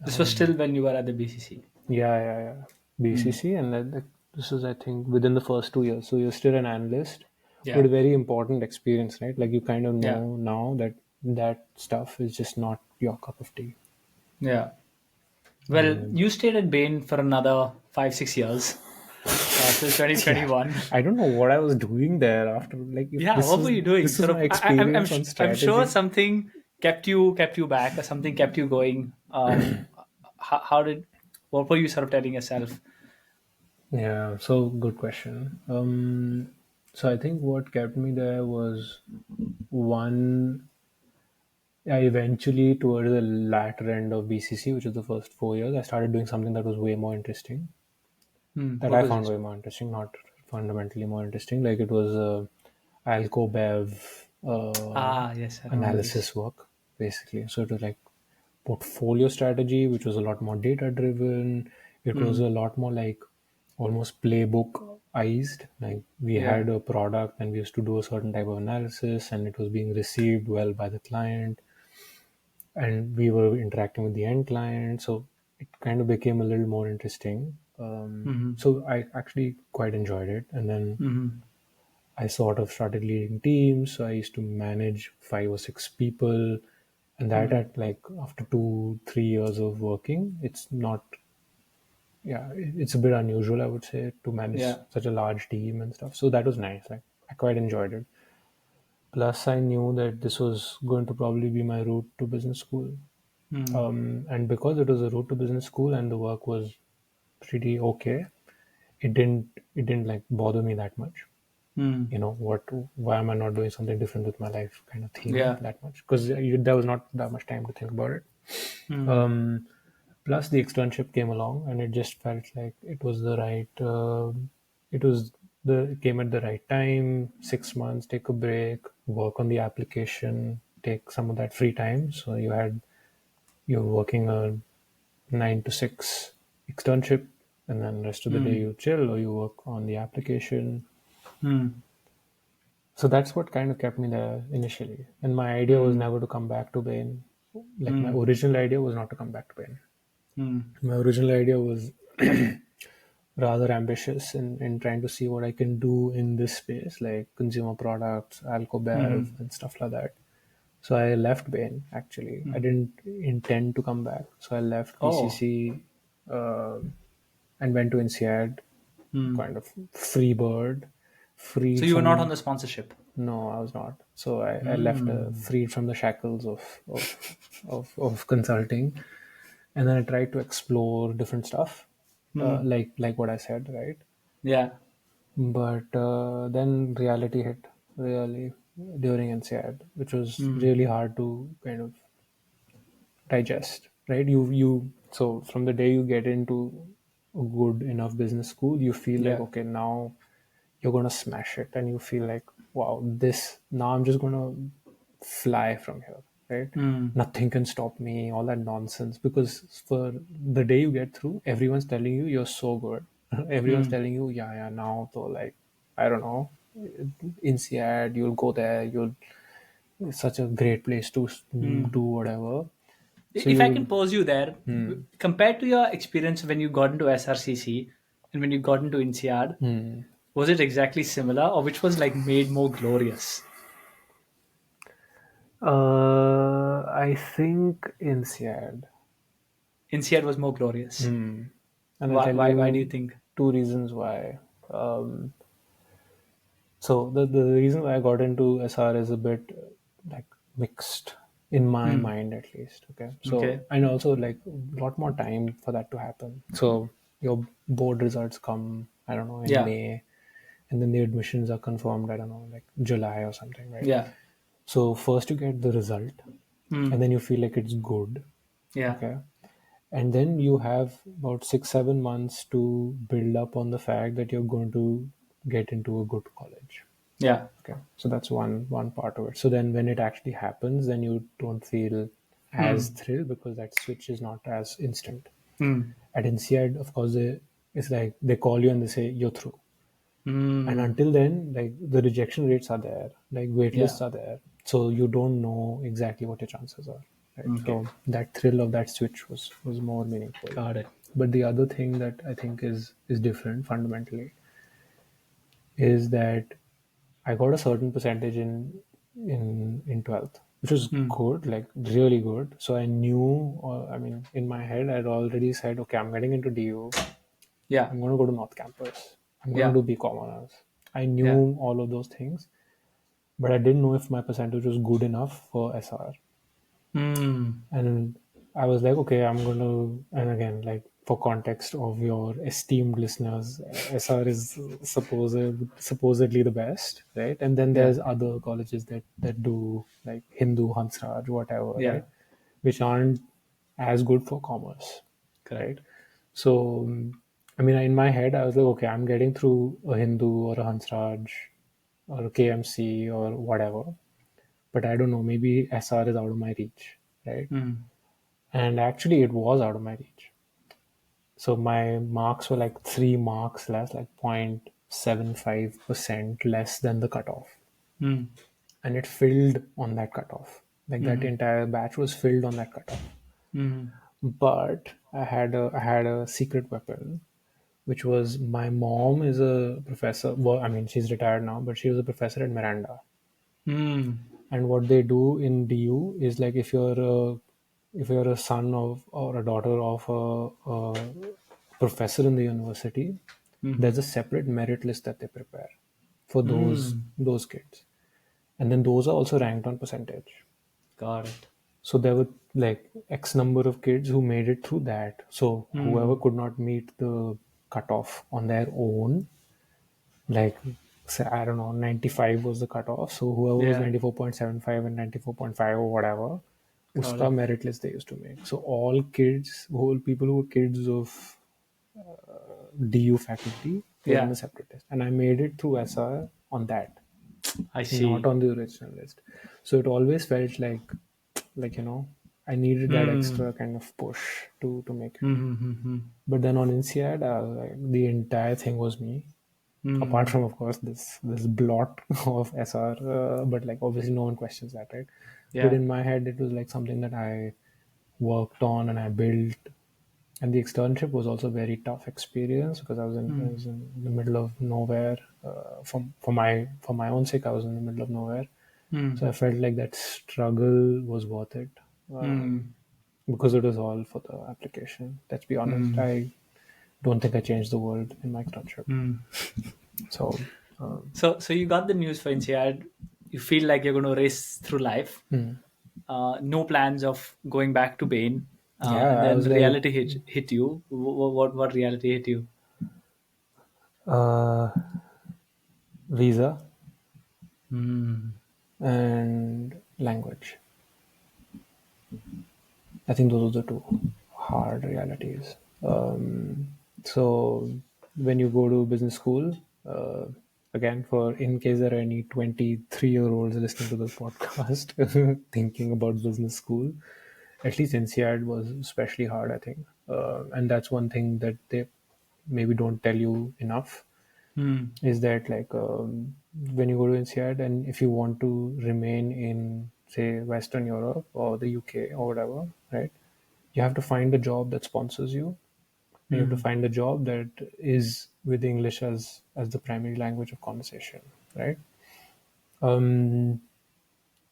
This was Um, still when you were at the BCC. yeah, yeah, yeah. Mm. BCC, and then this is, I think, within the first 2 years. So you're still an analyst, Yeah. but a very important experience, right? Like you kind of Yeah. know now that that stuff is just not your cup of tea. Yeah. Well, And you stayed at Bain for another 5, 6 years, till yeah, 2021. I don't know what I was doing there after. Like, if Yeah, what were you doing? this was Sort my of, experience on I'm sure strategy. something kept you back, or something kept you going. How did, what were you sort of telling yourself? Yeah, so good question. So I think what kept me there was one. I eventually, towards the latter end of BCC, which was the first 4 years, I started doing something that was way more interesting. That What I was found it? way more interesting, not fundamentally more interesting. Like it was alco bev Ah, yes, I remember this. analysis work, basically. So it was like portfolio strategy, which was a lot more data driven. It was Hmm. a lot more like almost playbookized. Like we Yeah. had a product and we used to do a certain type of analysis, and it was being received well by the client, and we were interacting with the end client. So it kind of became a little more interesting. Mm-hmm. So I actually quite enjoyed it. And then Mm-hmm. I sort of started leading teams. So I used to manage 5 or 6 people. And that, Mm. at like after 2, 3 years of working, it's not, yeah, it's a bit unusual, I would say, to manage Yeah. such a large team and stuff. So that was nice. Like I quite enjoyed it. Plus, I knew that this was going to probably be my route to business school. Mm. And because it was a route to business school and the work was pretty okay, it didn't like bother me that much. Mm. Why am I not doing something different with my life, kind of thing, Yeah. that much, because there was not that much time to think about it. Mm. um, Plus the externship came along and it just felt like it was the right it came at the right time. 6 months, take a break, work on the application, take some of that free time. So you're working a 9 to 6 externship, and then rest of the day Mm. you chill or you work on the application. Mm. So that's what kind of kept me there initially. And my idea was Mm. never to come back to Bain. Like my Mm. original idea was not to come back to Bain. Mm. My original idea was rather ambitious in trying to see what I can do in this space, like consumer products, alcobev, Mm. and stuff like that. So I left Bain actually. I Mm. didn't intend to come back. So I left Oh. BCC uh, and went to INSEAD, Mm. kind of free bird, So freed you were not on from. the sponsorship. No, I was not. So I left Mm. freed from the shackles of consulting, and then I tried to explore different stuff, Mm. like what I said, right? Yeah. But then reality hit really during INSEAD, which was Mm. really hard to kind of digest, right? You so from the day you get into a good enough business school, you feel like, Yeah. okay, now you're gonna smash it, and you feel like, wow, this now I'm just gonna fly from here, right? Mm. Nothing can stop me, all that nonsense. Because for the day you get through, everyone's telling you you're so good. Everyone's Mm. telling you, yeah, yeah, now, so like, I don't know, INSEAD, you'll go there, you'll it's such a great place to Mm. do whatever. So If I you'll can pose you there, compared to your experience when you got into SRCC and when you got into INSEAD, was it exactly similar, or which was like made more glorious? I think INSEAD. INSEAD was more glorious. And I'll Why? tell Why do you you think? two reasons why. So the reason why I got into SR is a bit like mixed in my Hmm. mind, at least. Okay. So, Okay. and also like a lot more time for that to happen. So your board results come, I don't know, in Yeah. May, and then the admissions are confirmed, I don't know, like July or something, right? Yeah. So first you get the result, and Hmm. then you feel like it's good. Yeah. Okay. And then you have about 6 7 months to build up on the fact that you're going to get into a good college. Yeah. Okay, so that's one part of it. So then when it actually happens, then you don't feel as Hmm. thrilled because that switch is not as instant. Hmm. At INSEAD, of course, it's like they call you and they say you're through. And Hmm. until then, like the rejection rates are there, like wait Yeah. lists are there, so you don't know exactly what your chances are, right? Okay. So that thrill of that switch was more meaningful. Got it. But the other thing that I think is different fundamentally is that I got a certain percentage in 12th, which was Mm. good, like really good. So I knew, I mean, in my head, I'd already said, okay, I'm getting into DU. Yeah. I'm going to go to North Campus. I'm going to Yeah. do BCom honors. I Yeah. knew all of those things, but I didn't know if my percentage was good enough for SR. Mm. And I was like, okay, I'm going to, and again, like for context of your esteemed listeners, SR is supposedly the best, right? And then Yeah. there's other colleges that do like Hindu, Hansraj, whatever, Yeah. right? Which aren't as good for commerce, right? Correct. So, I mean, in my head, I was like, okay, I'm getting through a Hindu or a Hansraj or a KMC or whatever, but I don't know, maybe SR is out of my reach, right? Mm. And actually, it was out of my reach. So my marks were like 3 marks less, like 0.75% less than the cutoff. Mm. And it filled on that cutoff. Like that Mm. entire batch was filled on that cutoff. Mm. But I had a secret weapon, which was my mom is a professor. Well, I mean, she's retired now, but she was a professor at Miranda. Mm. And what they do in DU is like if you're a son of or a daughter of a professor in the university, Mm. there's a separate merit list that they prepare for those Mm. those kids, and then those are also ranked on percentage. Got it. So there were like X number of kids who made it through that. So whoever Mm. could not meet the cutoff on their own, like say I don't know, 95 was the cutoff. So whoever was Yeah. 94.75 and 94.5 or whatever, Got uska it. merit list they used to make. So all kids, whole people who were kids of DU faculty were in Yeah. the separate list, and I made it through SR on that, I not see. on the original list. So it always felt like I needed that Mm. extra kind of push to make it. Mm-hmm. But then on INSEAD, the entire thing was me. Apart Mm. from, of course, this blot of SR, but like obviously no one questions that, right? But Yeah. in my head, it was like something that I worked on and I built. And the externship was also a very tough experience because I Mm. was in the middle of nowhere. For my own sake, I was in the middle of nowhere. So Mm. I felt like that struggle was worth it, Mm. because it was all for the application. Let's be honest. Mm. I don't think I changed the world in my externship. Mm. So So you got the news for INSEAD. You feel like you're going to race through life. No plans of going back to Bain. And yeah, I then was like, reality hit you. What reality hit you? uh, visa Mm. and language. I think those are the two hard realities. So when you go to business school, again, for in case there are any 23-year-olds listening to this podcast thinking about business school, at least INSEAD was especially hard, I think. And that's one thing that they maybe don't tell you enough Mm. is that like when you go to INSEAD and if you want to remain in say Western Europe or the UK or whatever, right? You have to find a job that sponsors you, and you have to Mm. find a job that is with English as the primary language of conversation, right? Um,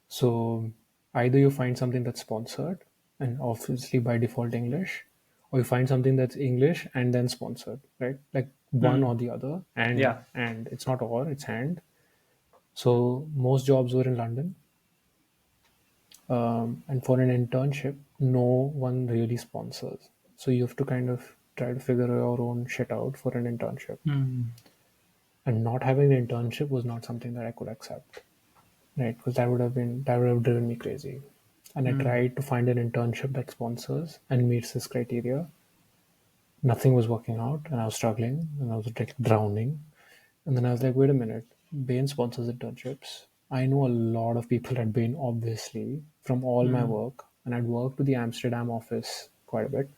so either you find something that's sponsored and obviously by default English, or you find something that's English and then sponsored, right? Like one or Mm. the other, and Yeah. and it's not or, it's and. So most jobs were in London, and for an internship, no one really sponsors. So you have to kind of try to figure your own shit out for an internship. Mm. And not having an internship was not something that I could accept, right? Because that would have driven me crazy. And I Mm. tried to find an internship that sponsors and meets this criteria. Nothing was working out, and I was struggling, and I was like drowning. And then I was like, wait a minute, Bain sponsors internships. I know a lot of people at Bain, obviously, from all my Mm. work, and I'd worked with the Amsterdam office quite a bit.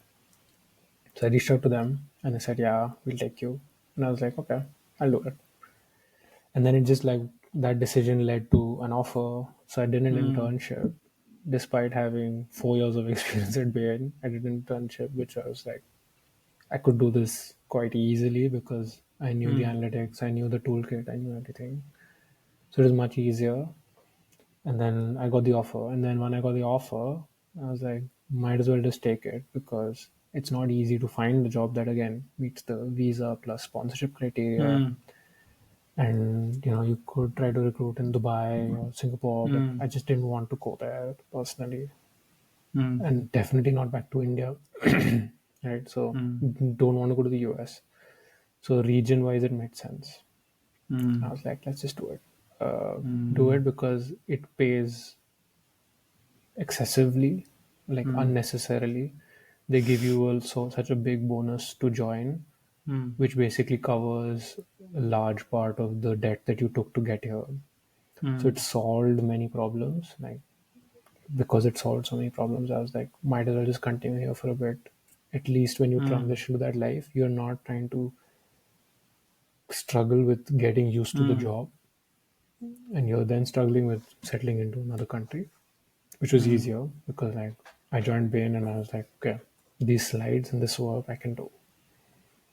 So I reached out to them, and they said, yeah, we'll take you. And I was like, okay, I'll do it. And then it just like that decision led to an offer. So I did an Mm. internship, despite having 4 years of experience at Bain. I did an internship, which I was like I could do this quite easily because I knew the Mm. analytics, I knew the toolkit, I knew everything. So it was much easier. And then I got the offer. And then when I got the offer, I was like, might as well just take it because it's not easy to find the job that again meets the visa plus sponsorship criteria. Mm. And you could try to recruit in Dubai or Singapore, but Mm. I just didn't want to go there personally, Mm. and definitely not back to India. Right, so Mm. don't want to go to the US. So region wise it made sense. I Mm. was like, let's just do it. Do Mm. it because it pays excessively, like Mm. unnecessarily. They give you also such a big bonus to join, Mm. which basically covers a large part of the debt that you took to get here. So Mm. it solved many problems. Like because it solved so many problems, I was like, might as well just continue here for a bit. At least when you Mm. transition to that life, you're not trying to struggle with getting used to the Mm. job, and you're then struggling with settling into another country, which was Mm. easier because like I joined Bain and I was like, okay, these slides and this work I can do.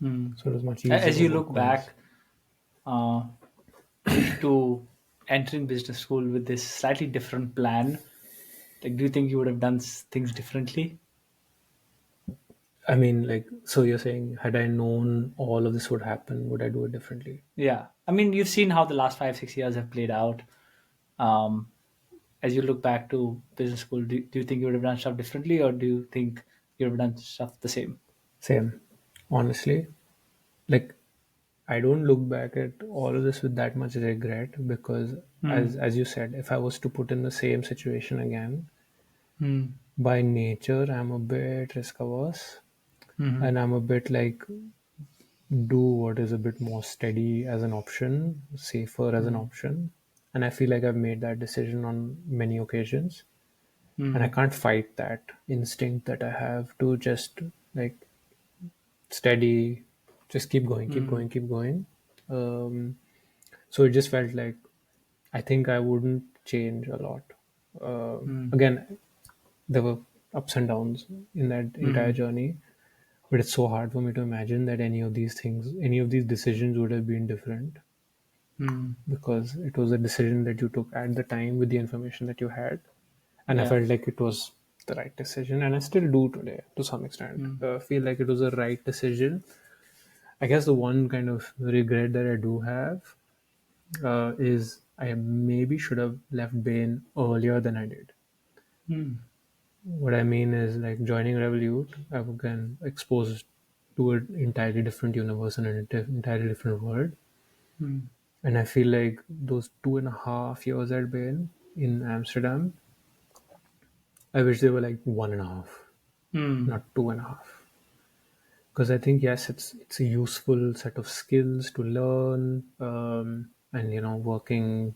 Mm. So it was much easier As you look work wise. back uh, to entering business school with this slightly different plan, like, do you think you would have done things differently? I mean, like, so you're saying, had I known all of this would happen, would I do it differently? Yeah, I mean, you've seen how the last 5 6 years have played out. Um, as you look back to business school, do you think you would have done stuff differently, or do you think you would have done stuff the same? Same. Honestly, like, I don't look back at all of this with that much regret because, Hmm. as you said, if I was to put in the same situation again, Hmm. by nature, I'm a bit risk averse Hmm. and I'm a bit like do what is a bit more steady as an option, safer as an Hmm. option. And I feel like I've made that decision on many occasions. And I Hmm. can't fight that instinct that I have to just like steady, just keep going, keep Hmm. going, keep going. Um, so it just felt like I think I wouldn't change a lot. Hmm. Again, there were ups and downs in that entire Hmm. journey, but it's so hard for me to imagine that any of these things, any of these decisions would have been different Hmm. because it was a decision that you took at the time with the information that you had. And I Yeah. felt like it was the right decision, and I still do today to some extent. Hmm. Feel like it was a right decision. I guess the one kind of regret that I do have is I maybe should have left Bain earlier than I did. Hmm. What I mean is like joining Revolut, I was again exposed to an entirely different universe and an entirely different world. Hmm. And I feel like those 2.5 years at Bain in Amsterdam, I wish they were like 1.5, Hmm. not 2.5. Because I think yes, it's a useful set of skills to learn, and working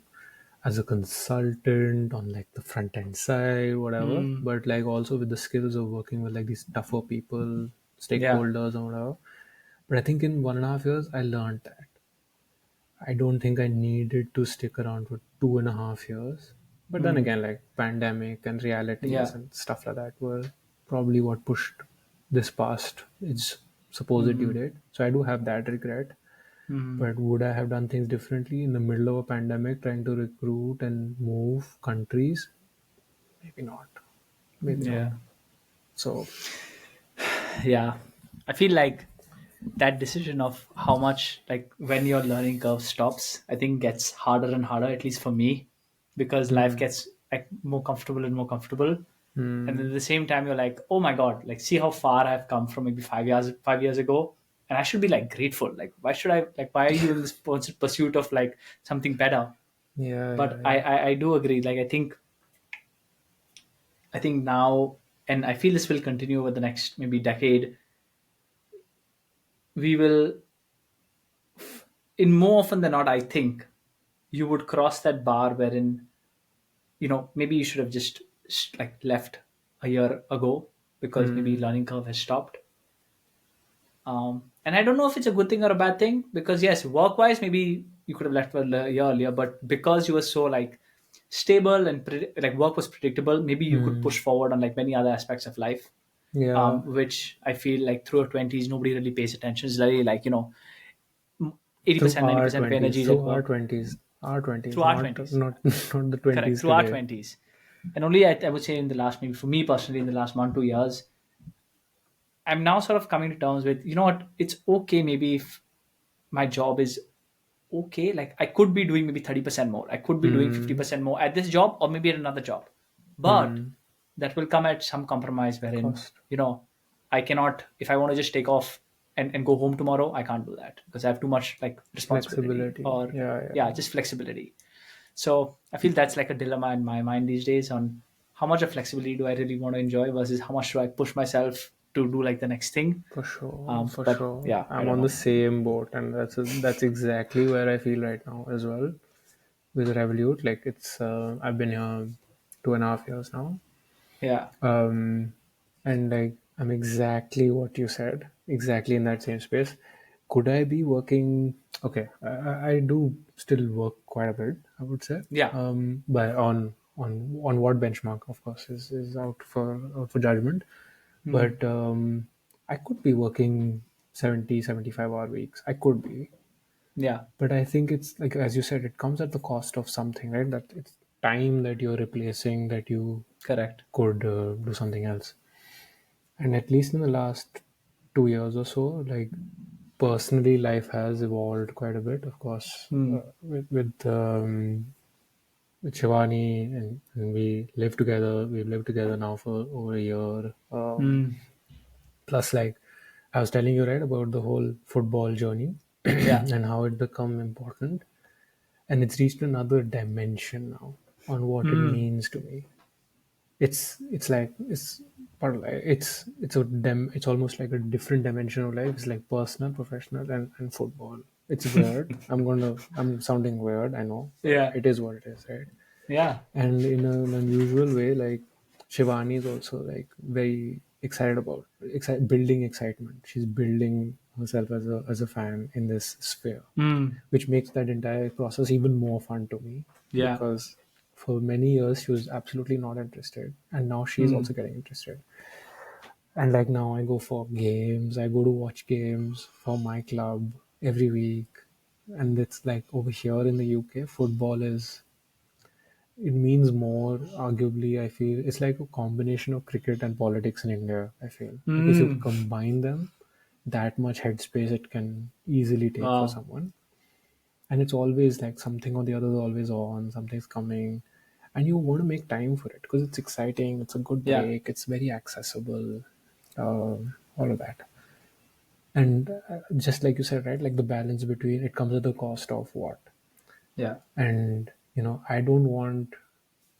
as a consultant on like the front end side, whatever. Hmm. But like also with the skills of working with like these tougher people, Yeah. stakeholders, or whatever. But I think in 1.5 years, I learned that. I don't think I needed to stick around for 2.5 years. But then Hmm. again, like pandemic and realities Yeah. and stuff like that were probably what pushed this past its supposed due Hmm. date. So I do have that regret. Hmm. But would I have done things differently in the middle of a pandemic, trying to recruit and move countries? Maybe not. Maybe not. Yeah. So Yeah. I feel like that decision of how much, like, when your learning curve stops, I think gets harder and harder, at least for me, because life hmm, gets like more comfortable and more comfortable. And then hmm, at the same time you're like, oh my god, like, see how far I've come from maybe 5 years ago, and I should be like grateful. Like, why are you in this pursuit of like something better? yeah, But yeah, I, yeah. I I do agree. Like, I think now, and I feel this will continue over the next maybe decade. We will, in more often than not, I think you would cross that bar wherein, maybe you should have just like left a year ago because maybe Hmm, learning curve has stopped. And I don't know if it's a good thing or a bad thing, because yes, work wise maybe you could have left a year earlier, but because you were so like stable and like work was predictable, maybe you could hmm. push forward on like many other aspects of life. Yeah. which I feel like through our 20s nobody really pays attention. It's really like 80%, Through our 90% of your energy 20s, is at through our work. 20s, our 20s, Through our not 20s, not not the correct, 20s through our today. 20s. And only I would say in the last, maybe for me personally, in the last 1 2 years, I'm now sort of coming to terms with, what, it's okay maybe if my job is okay. Like I could be doing maybe 30% more. I could be doing Hmm. 50% more at this job or maybe at another job. But Hmm. that will come at some compromise wherein, Cost. I cannot, if I want to just take off and go home tomorrow, I can't do that because I have too much like responsibility Flexibility. or, Yeah, yeah, yeah. just flexibility. So I feel that's like a dilemma in my mind these days on how much of flexibility do I really want to enjoy versus how much do I push myself to do like the next thing. For sure, for But sure. yeah, I I'm don't on the know. same boat, and that's exactly where I feel right now as well with Revolut. Like I've been here 2.5 years now, Yeah, um, and like I'm exactly what you said, exactly in that same space. Could I be working? Okay, I do still work quite a bit, I would say. yeah. But on what benchmark, of course, is out for judgment. Hmm. But I could be working 70, 75 hour weeks. I could be, Yeah, but I think it's like, as you said, it comes at the cost of something, right? That it's time that you're replacing, that you correct. could do something else. And at least in the last 2 years or so, like personally, life has evolved quite a bit. Of course, Hmm. with Shivani, and we live together. We've lived together now for over a year. Hmm. Plus, like I was telling you, right, about the whole football journey Yeah. and how it become important, and it's reached another dimension now on what it Hmm. means to me. It's like it's part of life. It's almost like a different dimension of life. It's like personal, professional, and football. It's weird. I'm sounding weird, I know, but Yeah. it is what it is, right? Yeah. And in an unusual way, like Shivani is also like very excited about building excitement. She's building herself as a fan in this sphere, Hmm. which makes that entire process even more fun to me, Yeah. because for many years she was absolutely not interested, and now she's Hmm. also getting interested. And like now I go for games, I go to watch games for my club every week. And it's like over here in the UK, football is, it means more, arguably. I feel it's like a combination of cricket and politics in India. I feel like if you Hmm. combine them, that much headspace it can easily take for Wow. someone. And it's always like something or the other is always on, something's coming, and you want to make time for it because it's exciting, it's a good Yeah. break, it's very accessible, all of that. And just like you said, right, like the balance between it comes at the cost of what. Yeah. And I don't want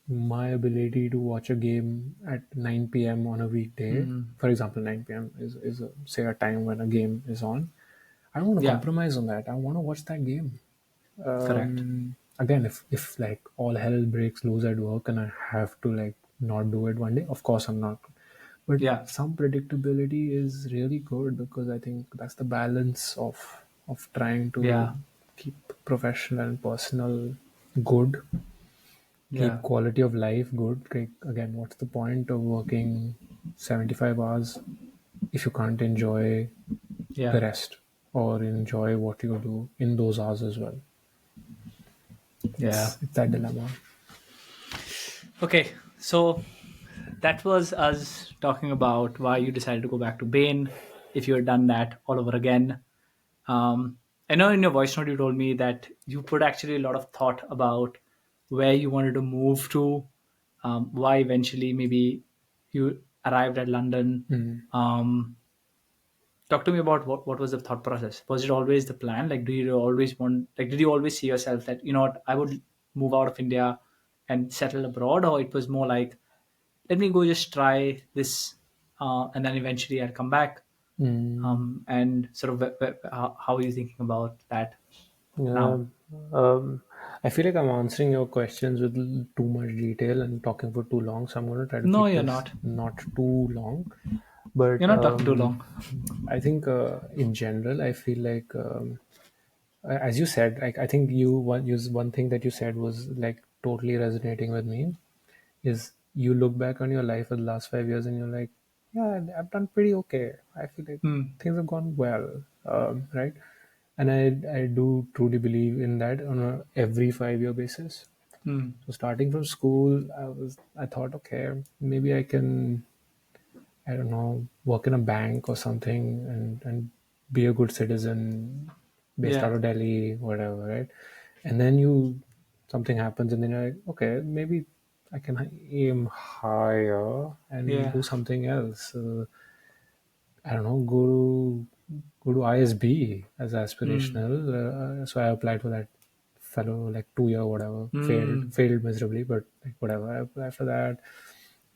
my ability to watch a game at 9 p.m. on a weekday. Hmm. For example, 9 p.m. is say a time when a game is on. I don't want to Yeah. compromise on that. I want to watch that game. Correct. Again, if like all hell breaks loose at work and I have to like not do it one day, of course I'm not. But Yeah. some predictability is really good, because I think that's the balance of trying to Yeah. keep professional and personal good, keep Yeah. quality of life good. Like, again, what's the point of working 75 hours if you can't enjoy the Yeah. rest or enjoy what you do in those hours as well? Yeah. It's that dilemma. Okay. So that was us talking about why you decided to go back to Bain if you had done that all over again. Um, I know in your voice note you told me that you put actually a lot of thought about where you wanted to move to, why eventually maybe you arrived at London. Mm. Um, Talk to me about what was the thought process. Was it always the plan? Like, do you always want, like, did you always see yourself that, what, I would move out of India and settle abroad? Or it was more like, let me go just try this, and then eventually I'll come back. Mm. And sort of how are you thinking about that Yeah. now? I feel like I'm answering your questions with too much detail and talking for too long, so I'm going to try to No, keep you're this not. not too long. But You're not talking too long. I think in general, I feel like, as you said, like I think one thing that you said was like totally resonating with me, is you look back on your life for the last 5 years and you're like, yeah, I've done pretty okay. I feel like Hmm. things have gone well, right? And I do truly believe in that on a every 5 year basis. Hmm. So starting from school, I thought, okay, maybe I can, I don't know, work in a bank or something, and be a good citizen based out Yeah. of Delhi, whatever, right? And then you something happens, and then you're like, okay, maybe I can aim higher and Yeah. do something else. I don't know, go to ISB as Hmm. aspirational. So I applied for that fellow like 2 year whatever, failed Hmm. failed miserably, but like whatever. I applied for that.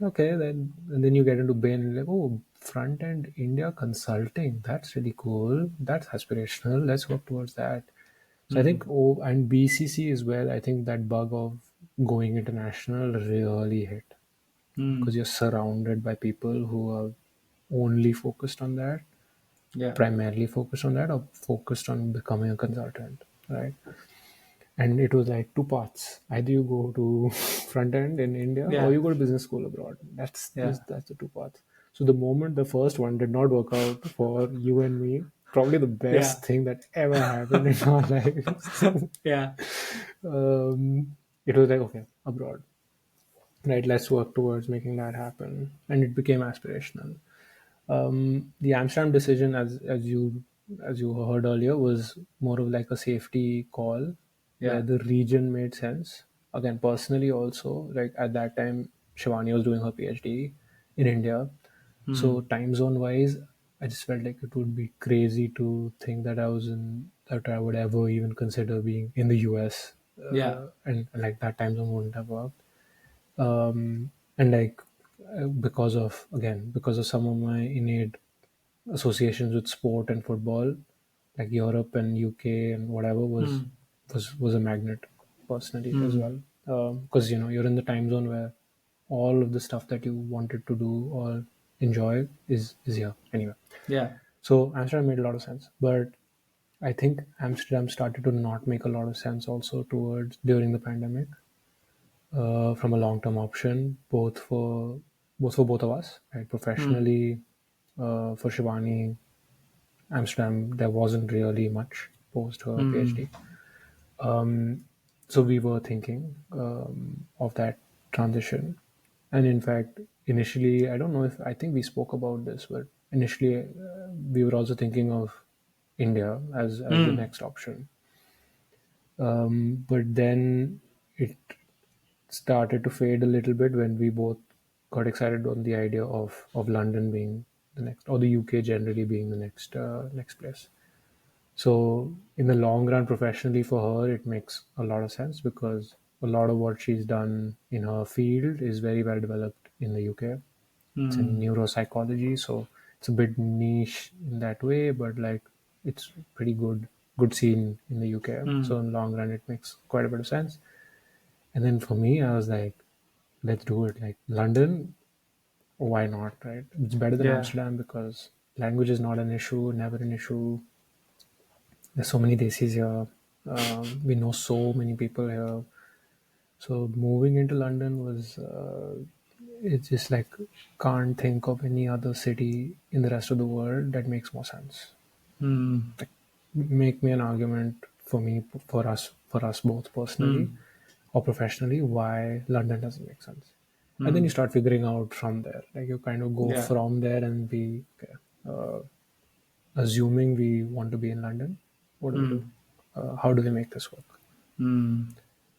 Okay, then and then you get into Bain and like, oh, front end India consulting. That's really cool. That's aspirational. Let's work towards that. So I Hmm. think, oh, and BCC is where I think that bug of going international really hit, Hmm. because you're surrounded by people who are only focused on that, Yeah. primarily focused on that, or focused on becoming a consultant, right? And it was like two paths: either you go to front end in India or Yeah. you go to business school abroad. Yeah. That's the two paths. So the moment the first one did not work out for you and me, probably the Yeah. best thing that ever happened in our lives. Yeah. It was like, okay, abroad, right? Let's work towards making that happen, and it became aspirational. The Amsterdam decision, as you heard earlier, was more of like a safety call, where Yeah. the region made sense. Again, personally, also, like at that time, Shivani was doing her PhD in India, so Hmm. time zone wise, I just felt like it would be crazy to think that I would ever even consider being in the US, Yeah. and like that time zone wouldn't have worked. And like because of some of my innate associations with sport and football, like Europe and UK and whatever Hmm. was a magnet personally as Hmm. well, because you're in the time zone where all of the stuff that you wanted to do or enjoy is here anyway. Yeah. So Amsterdam made a lot of sense, but I think Amsterdam started to not make a lot of sense also towards during the pandemic, from a long-term option, both for both of us, right? Hmm. Professionally, for Shivani, Amsterdam, there wasn't really much post her Hmm. PhD. So we were thinking of that transition. And in fact, initially, I don't know if I think we spoke about this, but initially, we were also thinking of India as the Hmm. next option. But then it started to fade a little bit when we both got excited on the idea of London being the next, or the UK generally being the next place. So in the long run, professionally for her, it makes a lot of sense because a lot of what she's done in her field is very well developed in the UK. It's in Hmm. neuropsychology, so it's a bit niche in that way, but like it's pretty good scene in the UK. Hmm. So in the long run, it makes quite a bit of sense. And then for me, I was like, let's do it. Like London, why not, right? It's better than Yeah. Amsterdam because language is not an issue, never an issue. There's so many desis here. We know so many people here. So moving into London was, it's just like, can't think of any other city in the rest of the world that makes more sense. Hmm. Like, make me an argument for us both personally Hmm. or professionally why London doesn't make sense. And then you Hmm. start figuring out from there. Like you kind of go Yeah. from there and be okay, assuming we want to be in London. What do we do? Hmm. How do we make this work? Hmm.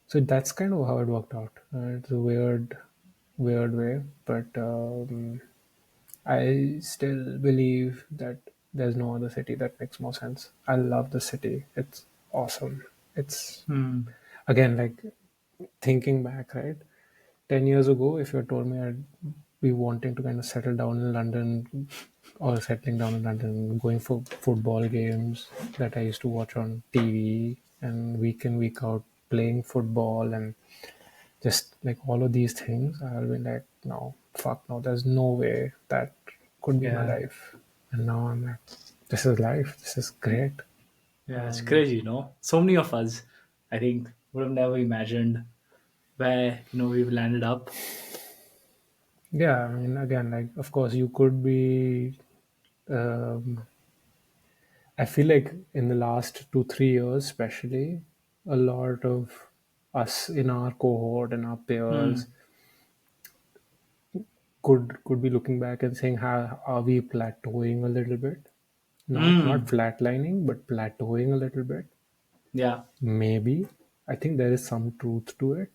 So that's kind of how it worked out. It's a weird way, but I still believe that there's no other city that makes more sense. I love the city. It's awesome. It's Hmm. again like thinking back, right? 10 years ago, if you had told me I'd be wanting to kind of settle down in London or settling down in London, going for football games that I used to watch on TV and week in, week out, playing football and just like all of these things, I'll be like, no, fuck no, there's no way that could be my Yeah. life. And now I'm like, this is life. This is great. Yeah. It's crazy, So many of us, I think, would have never imagined where we've landed up. Yeah, I mean, again, like, of course, you could be. Um, I feel like in the last 2 3 years, especially, a lot of us in our cohort and our Hmm. peers could be looking back and saying, "How are we plateauing a little bit? Not Hmm. flatlining, but plateauing a little bit." Yeah. Maybe I think there is some truth to it,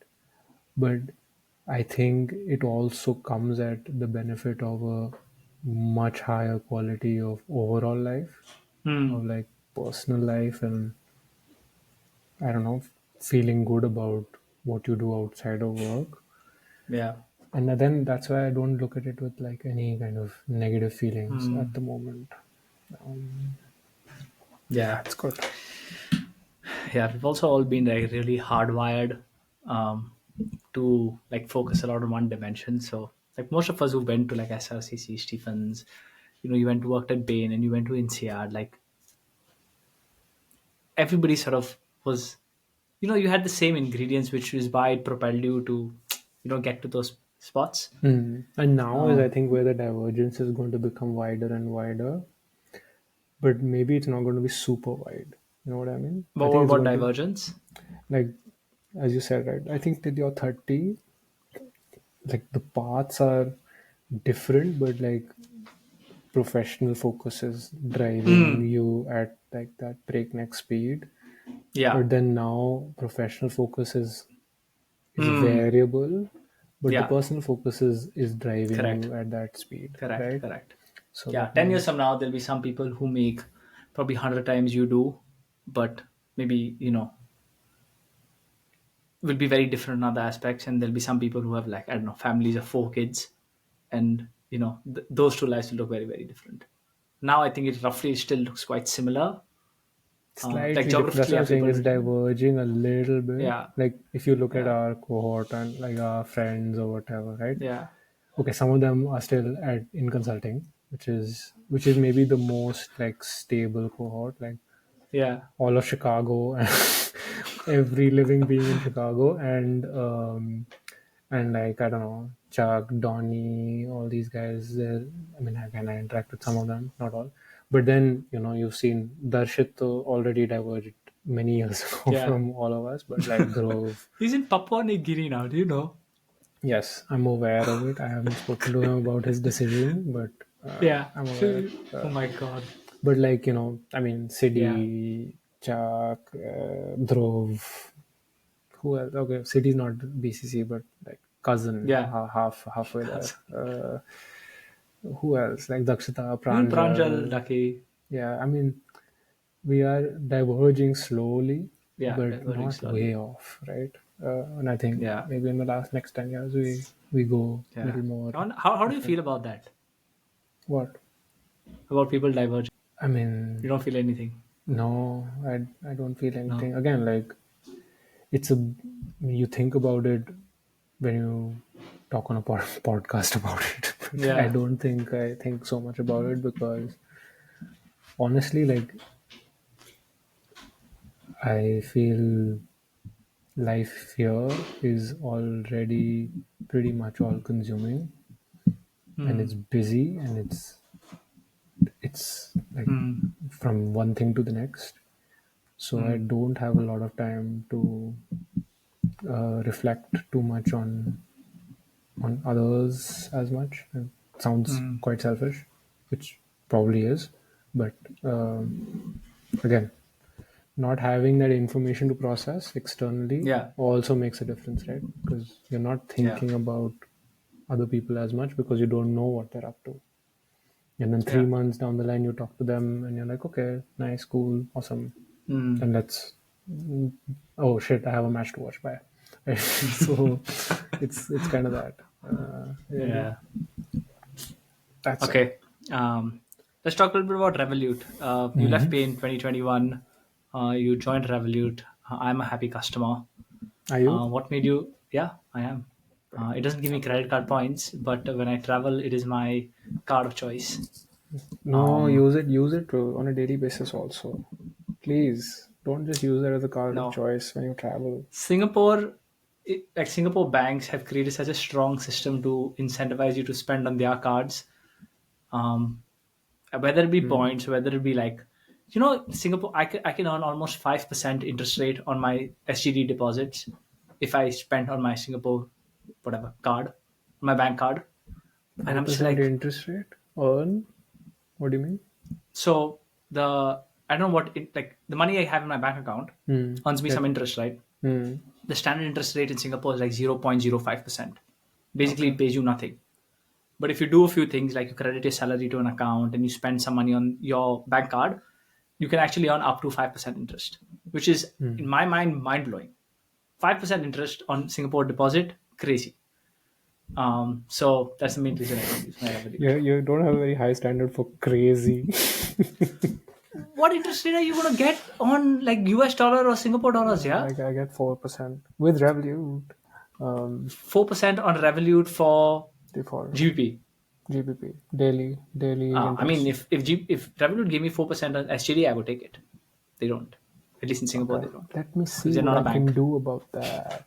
but I think it also comes at the benefit of a much higher quality of overall life, Hmm. of like personal life, and I don't know, feeling good about what you do outside of work. Yeah. And then that's why I don't look at it with like any kind of negative feelings Hmm. at the moment. Yeah, Yeah. it's good. Yeah, we've also all been like really hardwired um, to like focus a lot on one dimension. So like most of us who went to like SRCC, Stephens, you went to worked at Bain and you went to INSEAD, like everybody sort of was, you had the same ingredients, which is why it propelled you to, get to those spots. And now is I Um, think where the divergence is going to become wider and wider, but maybe it's not going to be super wide. You know what I mean? I but think what it's about going to divergence? like as you said, right? I think till you're 30, like the paths are different, but like professional focus is driving Mm, you at like that breakneck speed. yeah. But then now professional focus is Mm, variable, but the yeah. personal focus is driving Correct. you at that speed, Correct. right? Correct. So Yeah. that 10 years means from now, there'll be some people who make probably 100 times you do, but maybe will be very different in other aspects. And there'll be some people who have like, I don't know, families of 4 kids, and those two lives will look very, very different. Now I think it roughly still looks quite similar. Like slightly different. That's geographically, what I'm have saying. people. It's diverging a little bit. Yeah. Like if you look at Yeah. our cohort and like our friends or whatever, right? Yeah. Okay, some of them are still at in consulting, which is maybe the most like stable cohort. Like Yeah. all of Chicago and every living being in Chicago and like I don't know Chuck, Donnie, all these guys. I mean, I interact with some of them, not all. But then you've seen Darshit already diverged many years ago Yeah. from all of us. But like Dhruv, He's in Papua New Guinea now. Do you know? yes, I'm aware of it. I haven't spoken to him about his decision, but Yeah. I'm aware. Oh my god. But like I mean, Yeah. Siddhi, Chuck, Dhruv, who else? Okay, City's not BCC, but like cousin, Yeah. halfway there. Who else? Like Dakshita, Even Pranjal, Pranjal. Lucky. Yeah, I mean, we are diverging slowly, Yeah. but Diverging not slowly. way off, right? And I think Yeah. maybe in the next 10 years we go a Yeah. little more How do you different. feel about that? What? About people diverging? I You mean, don't feel anything? no, I don't feel No. anything. Again, like it's a you think about it when you talk on a podcast about it. But I Yeah. don't think I think so much about it because honestly, like I feel life here is already pretty much all consuming and Hmm. it's busy and it's like Hmm. from one thing to the next. So I Hmm. don't have a lot of time to reflect too much on others as much. It sounds Hmm. quite selfish, which probably is, but again, not having that information to process externally Yeah. also makes a difference, right? Because you're not Yeah. thinking about other people as much because you don't know what they're up to. And then three Yeah. months down the line, you talk to them and you're like, okay, nice, cool, awesome. Hmm. Then let's, oh shit, I have a match to watch. Bye. So it's kind of that, really. Yeah. That's it. Okay. Let's talk a little bit about Revolut. You left Pay in 2021. You joined Revolut. I'm a happy customer. Are you? What made you? Yeah, I am. It doesn't give me credit card points, but when I travel, it is my card of choice. No, Um, use it on a daily basis also. Please don't just use that as a card of no, choice when you travel. Singapore. like Singapore banks have created such a strong system to incentivize you to spend on their cards. Um, Whether it be Hmm. points, whether it be like, Singapore, I can earn almost 5% interest rate on my SGD deposits if I spend on my Singapore whatever card, my bank card, and I'm just 5% like, interest rate on, what do you mean? so the I don't know what it like the money I have in my bank account Hmm. earns me That, some interest, right? hmm. The standard interest rate in Singapore is like 0.05%. Basically, Okay. it pays you nothing. But if you do a few things like you credit your salary to an account and you spend some money on your bank card, you can actually earn up to 5% interest, which is, in Hmm. my mind blowing. 5% interest on Singapore deposit, crazy. So that's the main reason I don't use my Revolut. You don't have a very high standard for crazy. What interest rate are you going to get on like US dollar or Singapore dollars? Yeah, I get 4% with Revolut. 4% on Revolut for Default GBP. GBP daily I mean, interest. if Revolut gave me 4% on SGD, I would take it. They don't. At least in Singapore, Okay, they don't, let me because see they're what not a I can bank. do about that.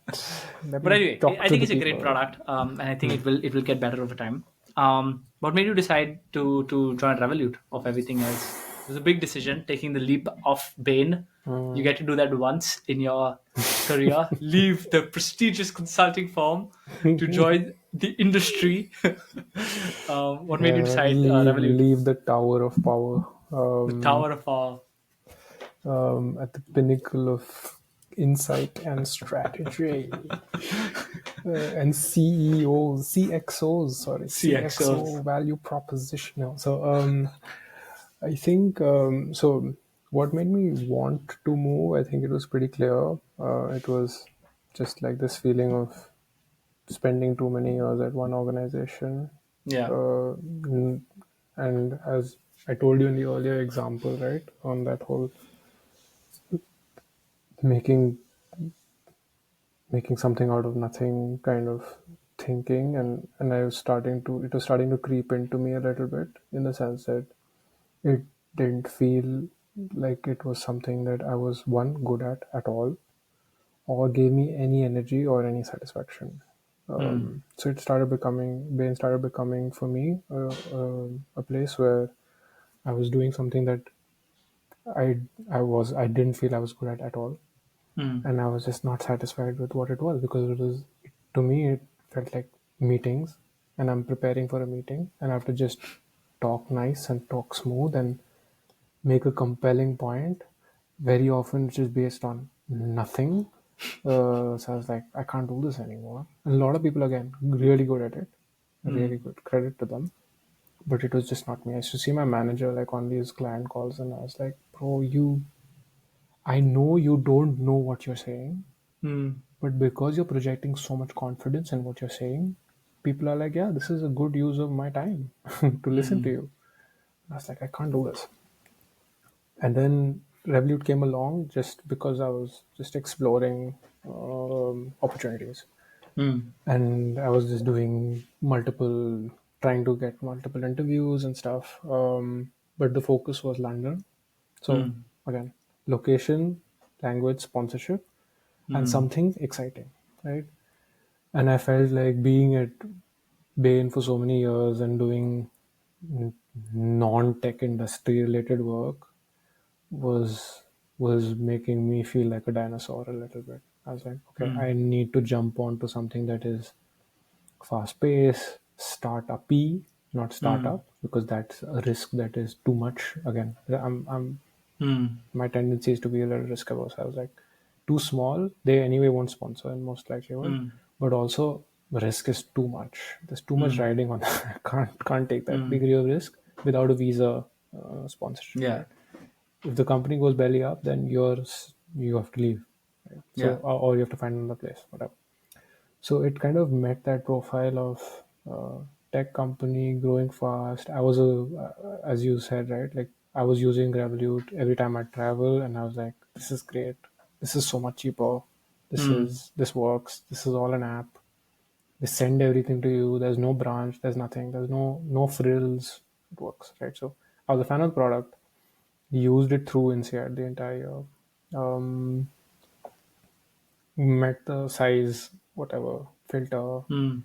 Let But me anyway, talk I to think the it's a great people. product, and I think it will get better over time. What made you decide to join Revolut of everything else? It was a big decision, taking the leap of Bain. You get to do that once in your career. Leave the prestigious consulting firm to join the industry. What made you decide Revolut? Leave the tower of power. The tower of At the pinnacle of insight and strategy. And CXOs. CXO value proposition. No, so I think so. What made me want to move? I think it was pretty clear. It was just like this feeling of spending too many years at one organization. Yeah. N- and as I told you in the earlier example, right, on that whole making making something out of nothing kind of thinking, and I was starting to it was starting to creep into me a little bit, in the sense that it didn't feel like it was something that I was one good at all, or gave me any energy or any satisfaction. Hmm. So it started becoming Bain started becoming for me a place where I was doing something that I didn't feel I was good at all, Hmm. and I was just not satisfied with what it was, because to me it felt like meetings, and I'm preparing for a meeting and I have to just talk nice and talk smooth and make a compelling point, very often which is based on nothing. So I was like, I can't do this anymore. And a lot of people, again, really good at it, really Hmm. good, credit to them. But it was just not me. I used to see my manager like on these client calls, and I was like, bro, I know you don't know what you're saying, Hmm. but because you're projecting so much confidence in what you're saying, people are like, yeah, this is a good use of my time to listen to Hmm. you. I was like, I can't do this. And then Revolut came along just because I was just exploring opportunities, Hmm. and I was just doing trying to get multiple interviews and stuff. But the focus was London. So Hmm. again, location, language, sponsorship, and Hmm. something exciting, right? And I felt like being at Bain for so many years and doing non-tech industry related work was was making me feel like a dinosaur a little bit. I was like, okay, Hmm. I need to jump onto something that is fast paced, startup-y, not Hmm. startup, because that's a risk that is too much. Again, I'm Hmm. my tendency is to be a little risk averse. I was like, too small, they anyway won't sponsor and most likely won't. Hmm. But also, risk is too much. There's too much Hmm. riding on that. I can't take that Hmm. degree of risk without a visa sponsorship, Yeah. right? If the company goes belly up, then you have to leave, right? So, Yeah. or you have to find another place, whatever. So it kind of met that profile of tech company growing fast. I was as you said, right? Like I was using Revolut every time I travel, and I was like, this is great. This is so much cheaper. Hmm. This works. This is all an app. They send everything to you. There's no branch. There's nothing. There's no frills. It works, right? So I was a fan of the product. Used it through INSEAD the entire year. Met the size. whatever filter. Mm.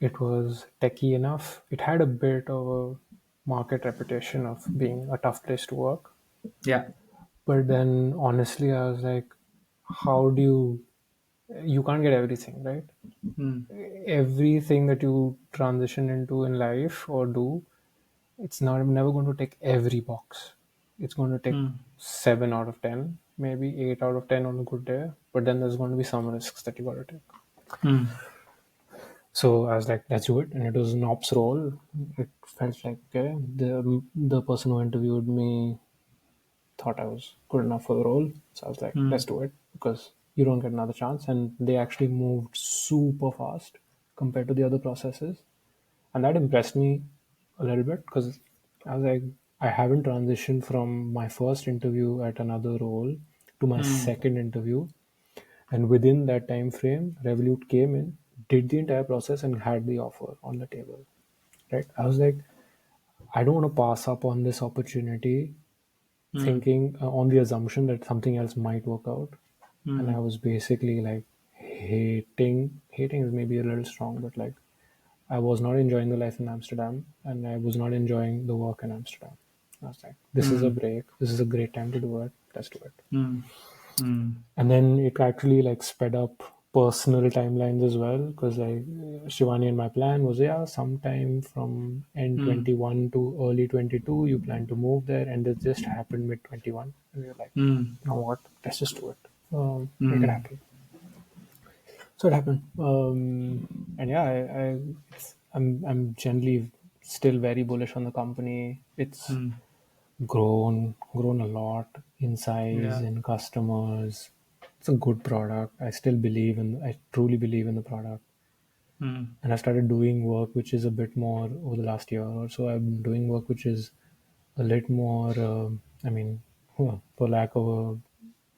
It was techy enough. It had a bit of a market reputation of being a tough place to work. Yeah. But then honestly, I was like, how do you can't get everything, right? Mm. Everything that you transition into in life or do, it's not never going to tick every box. It's going to tick Mm. 7 out of 10, maybe 8 out of 10 on a good day. But then there's going to be some risks that you got to take. Mm. So I was like, let's do it. And it was an ops role. It felt like, okay, the person who interviewed me thought I was good enough for the role. So I was like, let's Mm. do it because you don't get another chance. And they actually moved super fast compared to the other processes. And that impressed me a little bit because I was like, I haven't transitioned from my first interview at another role to my Mm. second interview. And within that time frame, Revolut came in, did the entire process, and had the offer on the table. Right? I was like, I don't want to pass up on this opportunity, Mm. thinking on the assumption that something else might work out. And I Mm. was basically like hating is maybe a little strong, but like I was not enjoying the life in Amsterdam and I was not enjoying the work in Amsterdam. I was like, this is a Mm. break. This is a great time to do it. Let's do it. Mm. Mm. And then it actually like sped up personal timelines as well because like Shivani and my plan was, yeah, sometime from end Mm. 21 to early 22 you plan to move there, and it just happened mid 21 and we were like, Mm. you know what, let's just do it, make it Mm. happen. So it happened. And yeah, I'm generally still very bullish on the company. It's Mm. grown a lot in size, Yeah. in customers. It's a good product. I truly believe in the product. Mm. And I started doing work which is a bit more over the last year or so. I've been doing work which is a little more, I mean, for lack of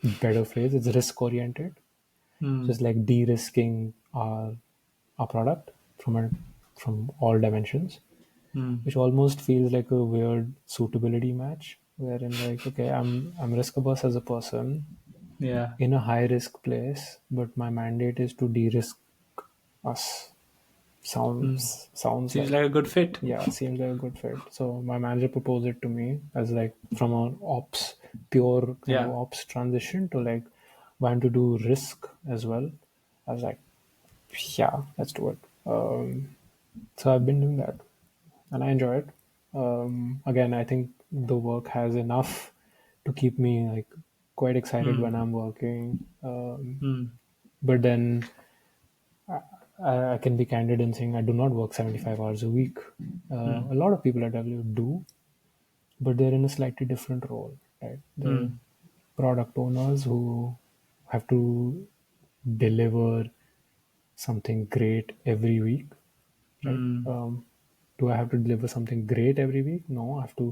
a better phrase, it's risk oriented. Mm. Just like de-risking our product from all dimensions, Mm. which almost feels like a weird suitability match, wherein like, okay, I'm risk averse as a person Yeah. in a high risk place, but my mandate is to de-risk us. Mm. Sounds Seems like, like a good fit. yeah, seems like a good fit. So my manager proposed it to me as like from an ops, pure kind of Yeah. ops transition to like want to do risk as well. I was like, yeah, let's do it. So I've been doing that, and I enjoy it. Again, I think the work has enough to keep me like quite excited when Mm. I'm working. Mm. But then I can be candid in saying I do not work 75 hours a week. Mm. A lot of people at W do, but they're in a slightly different role, right? They're Mm. product owners who have to deliver something great every week, right? Mm. Do I have to deliver something great every week? No, I have to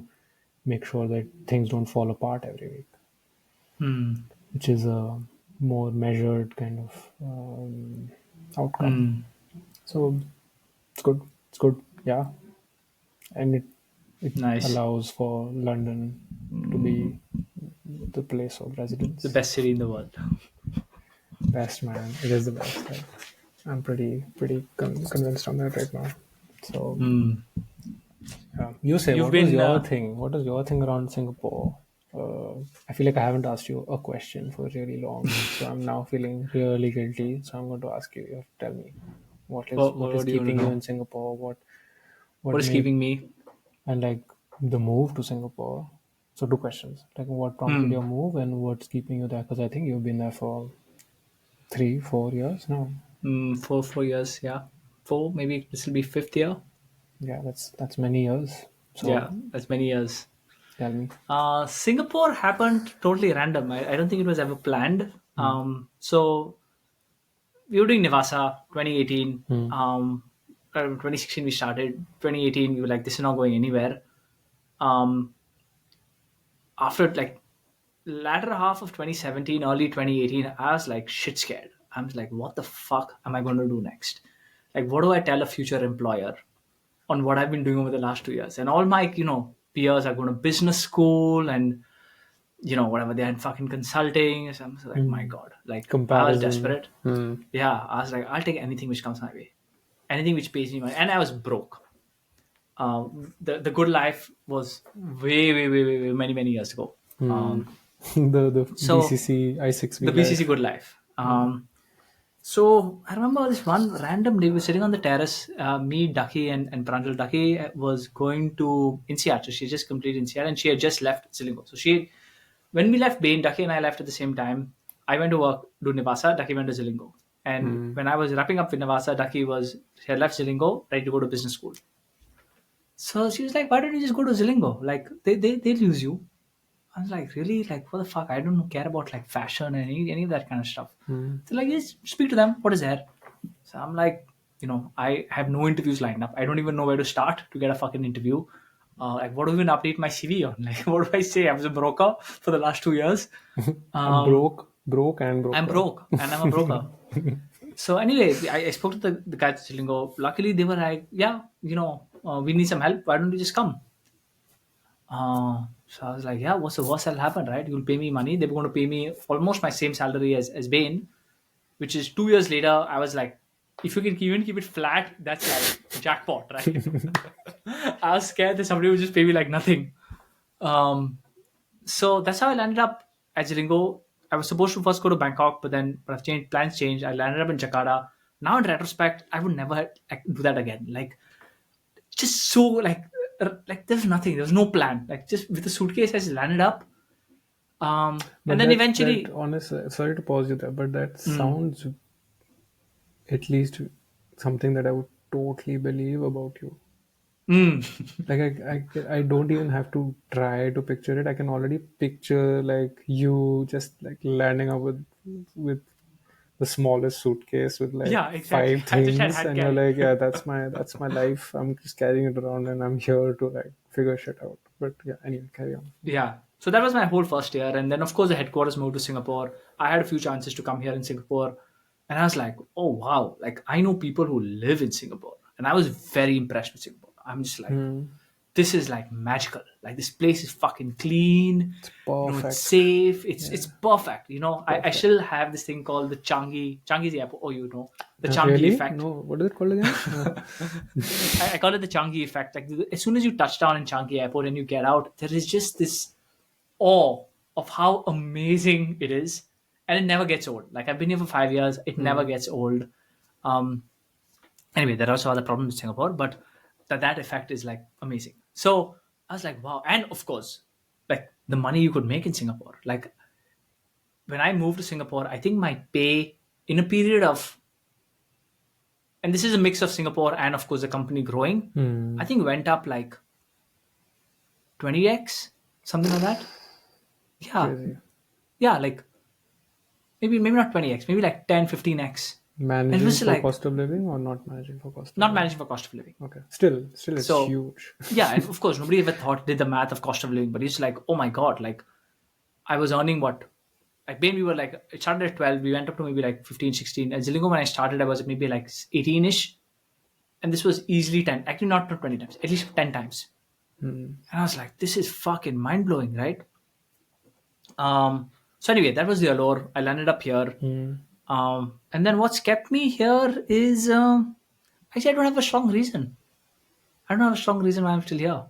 make sure that things don't fall apart every week, Mm. which is a more measured kind of outcome. Mm. So it's good. It's good. Yeah, and it Nice. allows for London to be the place of The residence. best city in the world. Best, man. It is the best. Like, I'm pretty convinced on that right now. So Mm. you say, You've what was been. your thing? What was your thing around Singapore? I feel like I haven't asked you a question for really long, so I'm now feeling really guilty. So I'm going to ask you. You have to tell me what is What do you want to keeping you know? in Singapore? What What is made keeping me? and like the move to Singapore. So two questions: like what prompted Hmm. your move, and what's keeping you there? Because I think you've been there for 3 4 years now. 4 years. Yeah. Four. Maybe this will be fifth year. Yeah, that's many years. Yeah. So That's many years. tell me. Singapore happened totally random. I don't think it was ever planned. Hmm. So we were doing Nivasa 2018. Hmm. 2016 we started. 2018 we were like, this is not going anywhere. Um, After like latter half of 2017, early 2018, I was like shit scared. I was like, what the fuck am I going to do next? Like, what do I tell a future employer on what I've been doing over the last 2 years? And all my, peers are going to business school and whatever they're in fucking consulting. So I'm like, my Mm. God, like I was Comparison. desperate. Mm. Yeah, I was like, I'll take anything which comes my way, anything which pays me money, and I was broke. The good life was way, way, way, way, way many years ago. Mm. Um, The so BCC I6B the BCC life. good life. Mm. So I remember this one random day we were sitting on the terrace. Me, Ducky, and Pranjal. Ducky was going to INSEAD. So she just completed INSEAD and she had just left Silingo. So when we left Bain, Ducky and I left at the same time. I went to work, do Nivasa, Ducky went to Zilingo. And Mm. when I was wrapping up with Nivasa, she had left Zilingo, ready to go to business school. So she was like, why don't you just go to Zilingo? Like, they'll use you. I was like, really? Like, what the fuck? I don't care about like fashion and any of that kind of stuff. Mm. So like, just speak to them. What is there? So I'm like, I have no interviews lined up. I don't even know where to start to get a fucking interview. Like, what do I even update my CV on? Like, what do I say? I was a broker for the last 2 years. I'm Um, broke and I'm broker. broke and I'm a broker. So anyway, I spoke to the guys at Chilingo. Luckily, they were like, yeah, we need some help. Why don't you just come? So I was like, yeah, what's the worst that'll happen, right? You'll pay me money. They were going to pay me almost my same salary as Bain, which is 2 years later. I was like, if you can even keep it flat, that's like jackpot, right? I was scared that somebody would just pay me like nothing. Um, so that's how I landed up at Jiringo. I was supposed to first go to Bangkok, but I've changed plans. Changed. I landed up in Jakarta. Now in retrospect, I would never like, do that again. Like just so like there's nothing. There's no plan. Like just with the suitcase, I just landed up. And But then that eventually, honest, sorry to pause you there, but that mm, sounds at least something that I would totally believe about you. mm, Like I don't even have to try to picture it. I can already picture like you just like landing up with the smallest suitcase with like yeah, exactly. five I just had things, hand and you're carry. like, yeah, that's my life. I'm just carrying it around, and I'm here to like figure shit out. But yeah, anyway, carry on. Yeah. So that was my whole first year. And then, of course, the headquarters moved to Singapore. I had a few chances to come here in Singapore. And I was like, oh, wow. Like, I know people who live in Singapore. And I was very impressed with Singapore. I'm just like, Hmm. this is like magical. Like, this place is fucking clean. It's It's perfect. safe. It's Yeah, perfect. I perfect. still have this thing called the Changi. Changi's the airport. Oh, the Changi Really? effect. No, what is it called again? I call it the Changi effect. Like, as soon as you touch down in Changi airport and you get out, there is just this awe of how amazing it is, and it never gets old. Like I've been here for 5 years, it never Hmm. gets old. Um, Anyway, there are also other problems in Singapore, but that effect is like amazing. So I was like, wow, and of course, like the money you could make in Singapore. Like when I moved to Singapore, I think my pay in a period of, and this is a mix of Singapore and of course the company growing, I Hmm. think went up like 20x, something like that. Yeah, Crazy. yeah, like maybe not 20x, maybe like 10, 15x. And it Managing was for like cost of living or not managing for cost of not living? managing for cost of living. Okay. Still, it's So huge. yeah, and of course nobody ever did the math of cost of living, but it's like, oh my god, like I was earning what, like maybe we were like, it started at 12, we went up to maybe like 15, 16. At Zilingo when I started, I was at maybe like 18ish, and this was easily 10, actually not 20 times, at least 10 times. Hmm. And I was like, this is fucking mind-blowing, right? So anyway, that was the allure. I landed up here. Hmm. And then what's kept me here is actually I don't have a strong reason. I don't have a strong reason why I'm still here.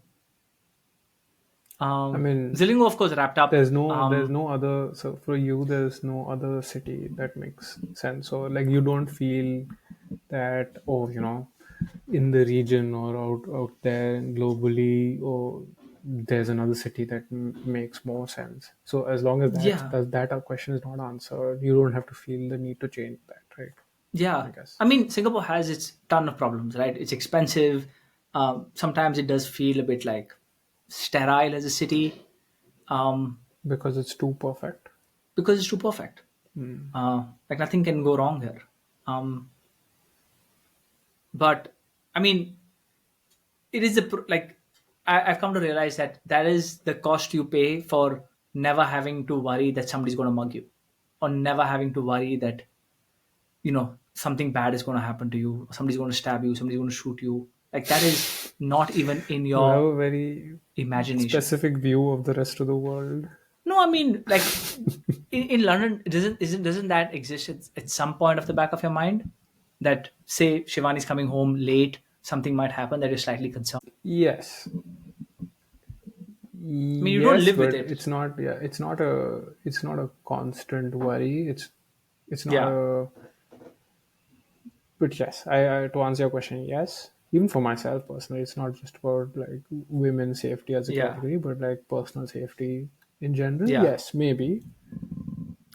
I mean, Zilingo, of course, wrapped up. there's no other, so for you there's no other city that makes sense, so like you don't feel that, oh, in the region or out there globally, or there's another city that makes more sense. So as long as Yeah, that question is not answered, you don't have to feel the need to change that, right? I yeah. guess I mean, Singapore has its ton of problems, right? It's expensive. Sometimes it does feel a bit like sterile as a city um, because it's too perfect. because it's too perfect. Like nothing can go wrong here. Um, but I mean, it is like I've come to realize that that is the cost you pay for never having to worry that somebody's going to mug you, or never having to worry that something bad is going to happen to you, somebody's going to stab you, somebody's going to shoot you. Like that is not even in You have your a very imagination. specific view of the rest of the world. No, I mean, like in London, it doesn't that exist at some point of the back of your mind that say Shivani's coming home late, something might happen that you're slightly concerned. Yes, I mean, you don't yes, live with but it. it's not. Yeah, it's not a constant worry. It's not Yeah, a. But yes, I to answer your question, yes. Even for myself personally, it's not just about like women's safety as a yeah, category, but like personal safety in general. yeah. Yes, maybe.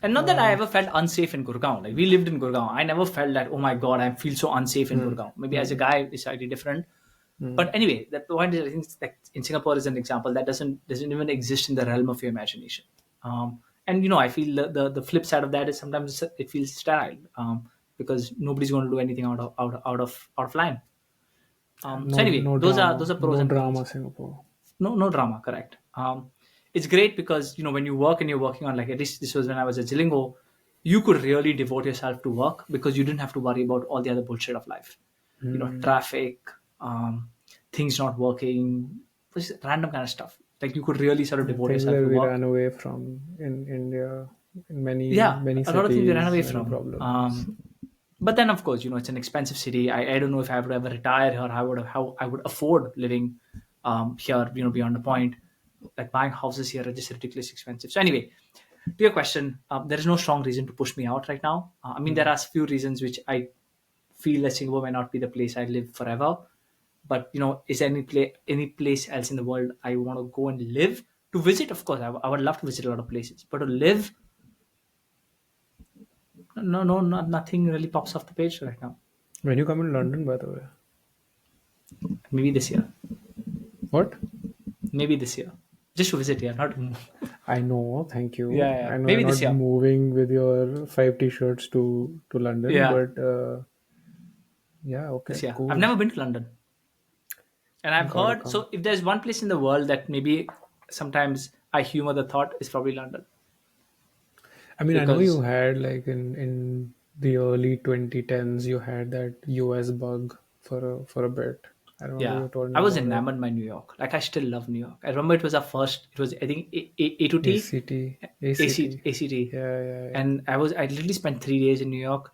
And not that I ever felt unsafe in Gurgaon. Like we lived in Gurgaon. I never felt that, oh my God, I feel so unsafe in Gurgaon. Maybe as a guy, it's slightly different. But anyway, the point is, I think like in Singapore is an example that doesn't even exist in the realm of your imagination. And I feel the flip side of that is sometimes it feels sterile because nobody's going to do anything out of line. So No, anyway, no those drama, are pros no and drama, cons. Singapore. No drama, correct. It's great because when you work and you're working on, like, at least this was when I was at Zilingo, you could really devote yourself to work because you didn't have to worry about all the other bullshit of life. Traffic, um, things not working, just random kind of stuff. Like you could really sort of devote Things yourself that to we work. ran away from in India, in many Yeah, many a lot of things we ran cities, away many from. problems. But then, of course, it's an expensive city. I don't know if I would ever retire here. How I would afford living here. Beyond the point, like buying houses here are just ridiculously expensive. So anyway, to your question, there is no strong reason to push me out right now. I mean, there are a few reasons which I feel that Singapore may not be the place I live forever. But is there any place else in the world I want to go and live? To visit, of course, I would love to visit a lot of places. But to live, no, nothing really pops off the page right now. When you come in London, by the way, Maybe this year. what? Maybe this year. Just to visit, yeah, not. I know, thank Yeah, you. yeah. I know you're Maybe this not year. moving with your five t-shirts to London, Yeah, but yeah, okay, this year. I've cool. never been to London, and I've Gotta heard. come. So if there's one place in the world that maybe sometimes I humor the thought is probably London, I mean, I know you because had like in the early 2010s, you had that US bug for a bit. I remember yeah, you told me I was about it. enamored by New York. Like I still love New York. I remember it was our first. It was, I think, A to T, ACT, ACT. ACT, Yeah, yeah, yeah. and I literally spent 3 days in New York,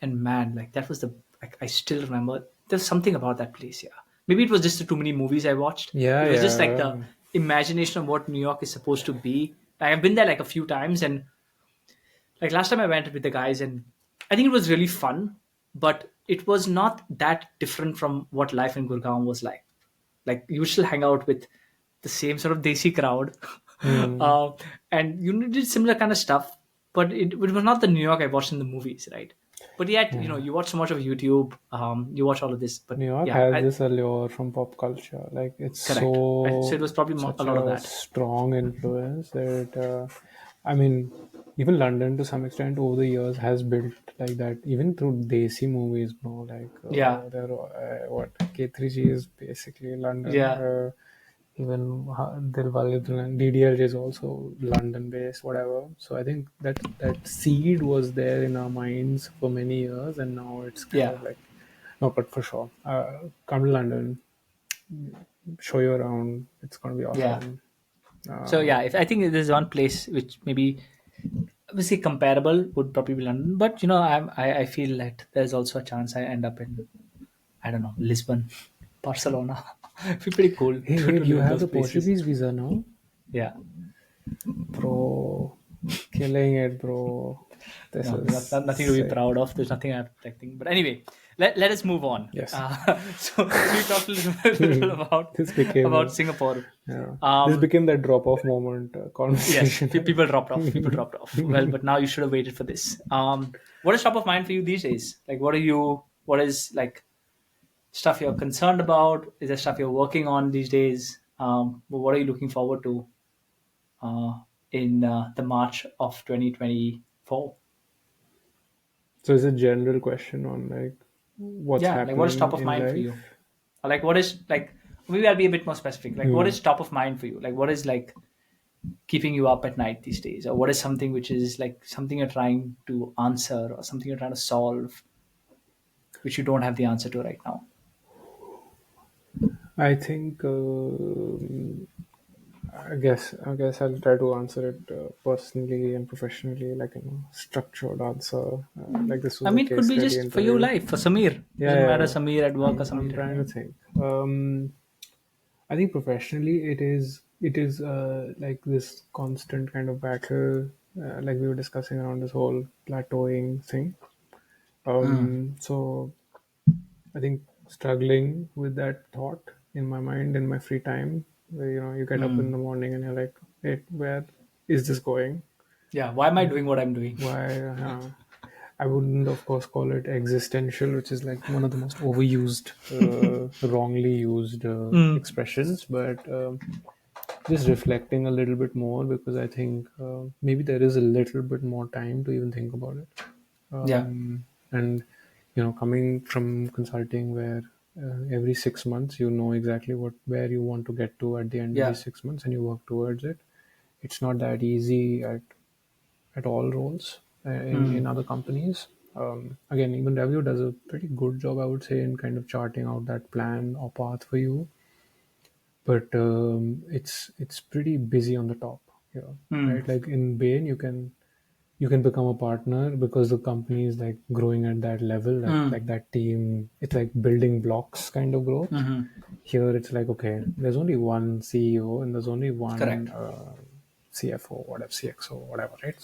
and man, like that was the, like, I still remember. There's something about that place. Yeah, maybe it was just the too many movies I watched. Yeah, It was just like the yeah. imagination of what New York is supposed to be. Like, I've been there like a few times, and like last time I went with the guys, and I think it was really fun, but it was not that different from what life in Gurgaon was like. Like you would still hang out with the same sort of desi crowd, Hmm. uh, and you did similar kind of stuff, but it was not the New York I watched in the movies, right? But yet, Yeah. you watch so much of YouTube, you watch all of this, but New York yeah, has this allure from pop culture. Like it's correct. So it was probably a such lot of a that. strong influence that I mean, even London to some extent over the years has built like that. Even through Desi movies, bro. Like Yeah, there, what K3G is basically London. yeah, Even Dilwale Dulhania DDLJ is also London based, whatever. So I think that seed was there in our minds for many years, and now it's kind yeah. of like no, but for sure. Come to London, show you around. It's going to be Yeah. awesome. So Uh, yeah, if I think there's one place which maybe obviously comparable would probably be London, but I feel that there's also a chance I end up in, I don't know, Lisbon, Barcelona. It'd be pretty cool hey, to wait, live you in have those the places. Portuguese visa now? Yeah, Bro, killing it, bro. This no, is nothing to be sick. proud of. There's nothing I'm protecting. But anyway, let us move on. Yes. So we talked a little about this became about a, Singapore. yeah, this Um, became that drop off moment yes, conversation. people dropped off. People dropped off. Well, but now you should have waited for this. What is top of mind for you these days? Like, what are you? What is like stuff you're concerned about? Is there stuff you're working on these days? What are you looking forward to in the March of 2024? So it's a general question on like what's Yeah, like what is top happening of in mind for life. you? Or like what is like, maybe I'll be a bit more specific. Like what Hmm. is top of mind for you? Like what is like keeping you up at night these days? Or what is something which is like something you're trying to answer or something you're trying to solve which you don't have the answer to right now? I think I guess I'll try to answer it personally and professionally, like structured answer. Like this I was a mean, it could case be study just for you interview. life, for Samir. Yeah, Doesn't yeah, matter yeah. Samir at work or I'm Samir at trying to home. think. I think professionally, it is like this constant kind of battle, like we were discussing around this whole plateauing thing. Mm. So I think struggling with that thought in my mind in my free time, where you get up in Mm. the morning and you're like, "Hey, where is this going? Yeah, why am I doing what I'm doing? Why?" I wouldn't, of course, call it existential, which is like one of the most overused, wrongly used Mm. expressions, but just reflecting a little bit more because I think maybe there is a little bit more time to even think about it. Yeah. And coming from consulting where every 6 months you know exactly where you want to get to at the end of Yeah. these 6 months and you work towards it. It's not that easy at all roles in Mm. other companies. Again, even Revolut does a pretty good job, I would say, in kind of charting out that plan or path for you. But it's pretty busy on the top here, Mm. right? Like in Bain, you can become a partner because the company is like growing at that level, Mm. like that team. It's like building blocks kind of growth. Mm-hmm. Here, it's like okay, there's only one CEO and there's only one Correct. CFO, whatever, CXO, whatever, right?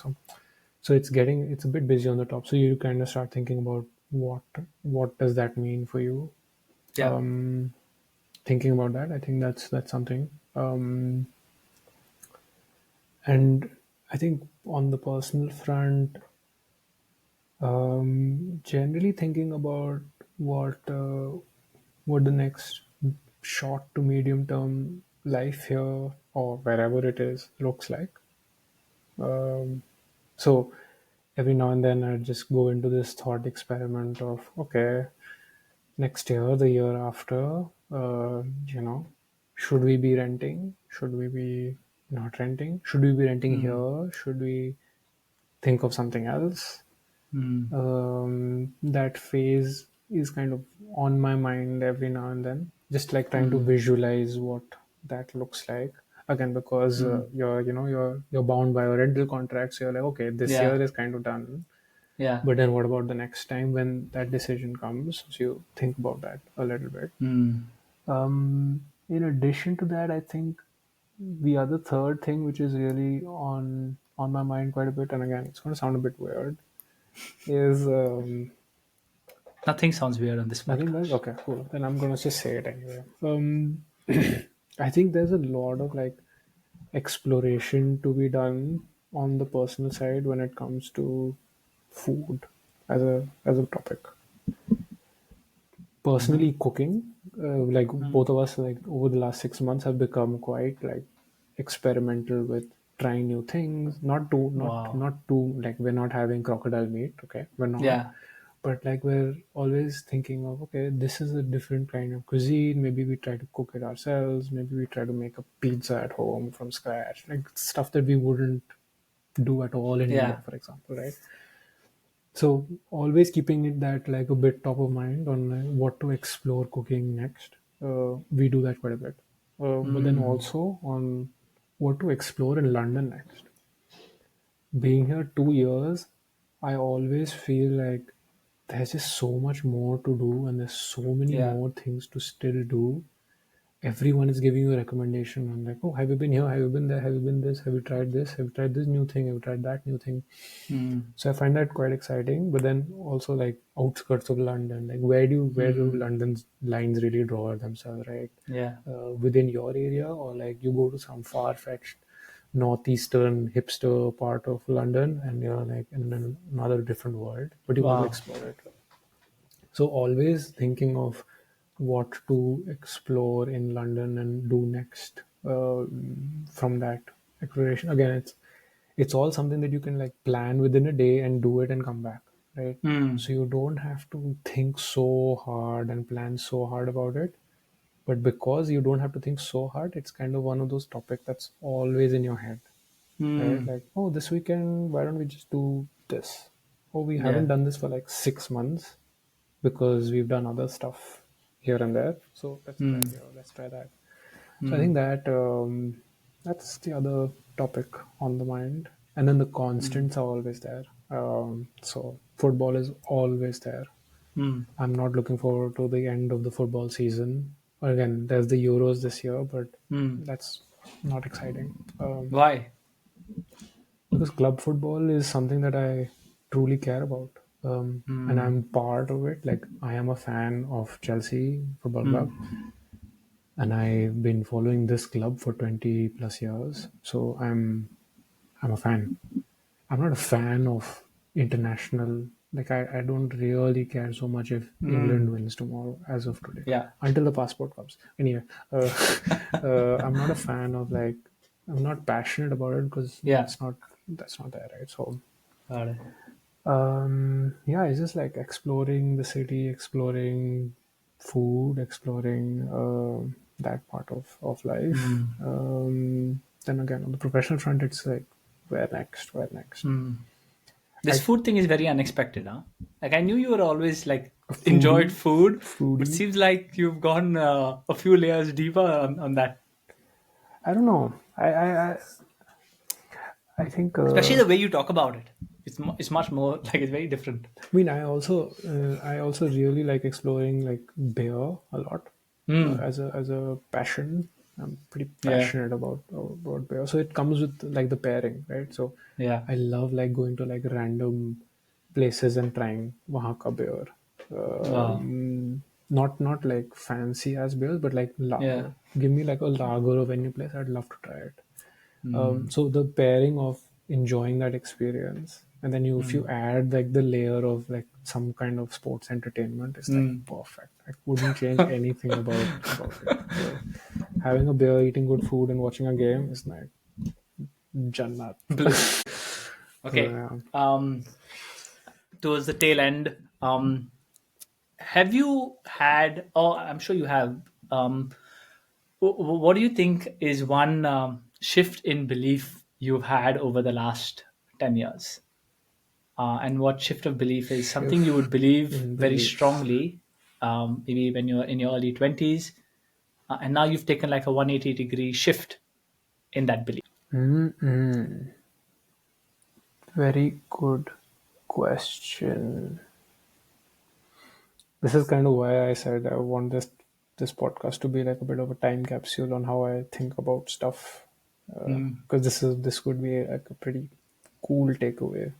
So it's a bit busy on the top. So you kind of start thinking about what does that mean for you. Yeah. Thinking about that, I think that's something. And I think on the personal front, generally thinking about what what the next short to medium term life here or wherever it is looks like. So every now and then I just go into this thought experiment of okay, next year, the year after, should we be renting? Should we be not renting? Should we be renting Mm. here? Should we think of something else? Mm. That phase is kind of on my mind every now and then, just like trying to Mm. visualize what that looks like. Again, because Mm. you're bound by a rental contract, so you're like, okay, this Yeah. year is kind of done. Yeah. But then what about the next time when that decision comes? So you think about that a little bit. Mm. In addition to that, I think the other third thing, which is really on my mind quite a bit, and again, it's going to sound a bit weird, is Nothing sounds weird on this nothing does. podcast. Okay, cool. Then I'm going to just say it anyway. I think there's a lot of like exploration to be done on the personal side when it comes to food as a topic. Mm-hmm. Personally, cooking, like Mm. both of us, like over the last 6 months, have become quite like experimental with trying new things. Wow. Not too like we're not having crocodile meat. Okay, we're not. Yeah. But like we're always thinking of okay, this is a different kind of cuisine. Maybe we try to cook it ourselves. Maybe we try to make a pizza at home from scratch. Like stuff that we wouldn't do at all in India, Yeah. for example, right? So always keeping it that like a bit top of mind on what to explore cooking next. We do that quite a bit, but then Mm. also on what to explore in London next. Being here 2 years, I always feel like there's just so much more to do, and there's so many Yeah. more things to still do. Everyone is giving you a recommendation on like, oh, have you been here? Have you been there? Have you been this? Have you tried this? Have you tried this new thing? Have you tried that new thing? Mm. So I find that quite exciting. But then also like outskirts of London, like where do Mm. London's lines really draw themselves, right? Yeah. Within your area, or like you go to some far fetched northeastern hipster part of London, and you're like in another different world, but you want to Wow. explore it. So always thinking of what to explore in London and do next from that exploration. Again, it's all something that you can like plan within a day and do it and come back, right? Mm. So you don't have to think so hard and plan so hard about it. But because you don't have to think so hard, it's kind of one of those topics that's always in your head, right? Mm. Like, oh, this weekend, why don't we just do this? Oh, we haven't Yeah. done this for like 6 months because we've done other stuff here and there. So let's try Mm. here, let's try that. So I think Mm. that. That's the other topic on the mind. And then the Mm. constants are always there. So football is always there. Mm. I'm not looking forward to the end of the football season. Again, there's the Euros this year, but Mm. that's not exciting. Why? Because club football is something that I truly care about. And Mm. I'm part of it. Like, I am a fan of Chelsea Football Club, Mm. and I've been following this club for 20 plus years. So I'm a fan. I'm not a fan of international. Like, I don't really care so much if Mm. England wins tomorrow, as of today, Yeah. until the passport comes. Anyway, I'm not a fan of, like, I'm not passionate about it because Yeah. that's not there, right? So Got it. yeah, it's just like exploring the city, exploring food, exploring that part of life. Mm. Then again, on the professional front, it's like, where next? Where next? Mm. This I food thing is very unexpected, huh? Like I knew you were always like a enjoyed food, but foodie. seems like you've gone a few layers deeper on that. I don't know. I think. Especially the way you talk about it. It's much more like it's very different. I mean, I also really like exploring like beer a lot Mm. as a passion. I'm pretty Yeah. passionate about beer, so it comes with like the pairing, right? So Yeah. I love like going to like random places and trying wahan ka beer. Wow. Not like fancy as beers, but like Yeah. give me like a lager of any place. I'd love to try it. Mm. So the pairing of enjoying that experience, and then if you Mm. add like the layer of like some kind of sports entertainment, is like Mm. perfect. I wouldn't change anything about it. So having a beer, eating good food, and watching a game is like jannat. Bliss. So Okay. yeah. Towards the tail end, have you had? Oh, I'm sure you have. What do you think is one shift in belief you've had over the last 10 years? And what shift of belief is something you would Shift believe in very belief. strongly, maybe when you're in your early 20s, and now you've taken like a 180-degree shift in that belief. Mm-mm. Very good question. This is kind of why I said I want this podcast to be like a bit of a time capsule on how I think about stuff. Mm. Because this could be like a pretty cool takeaway.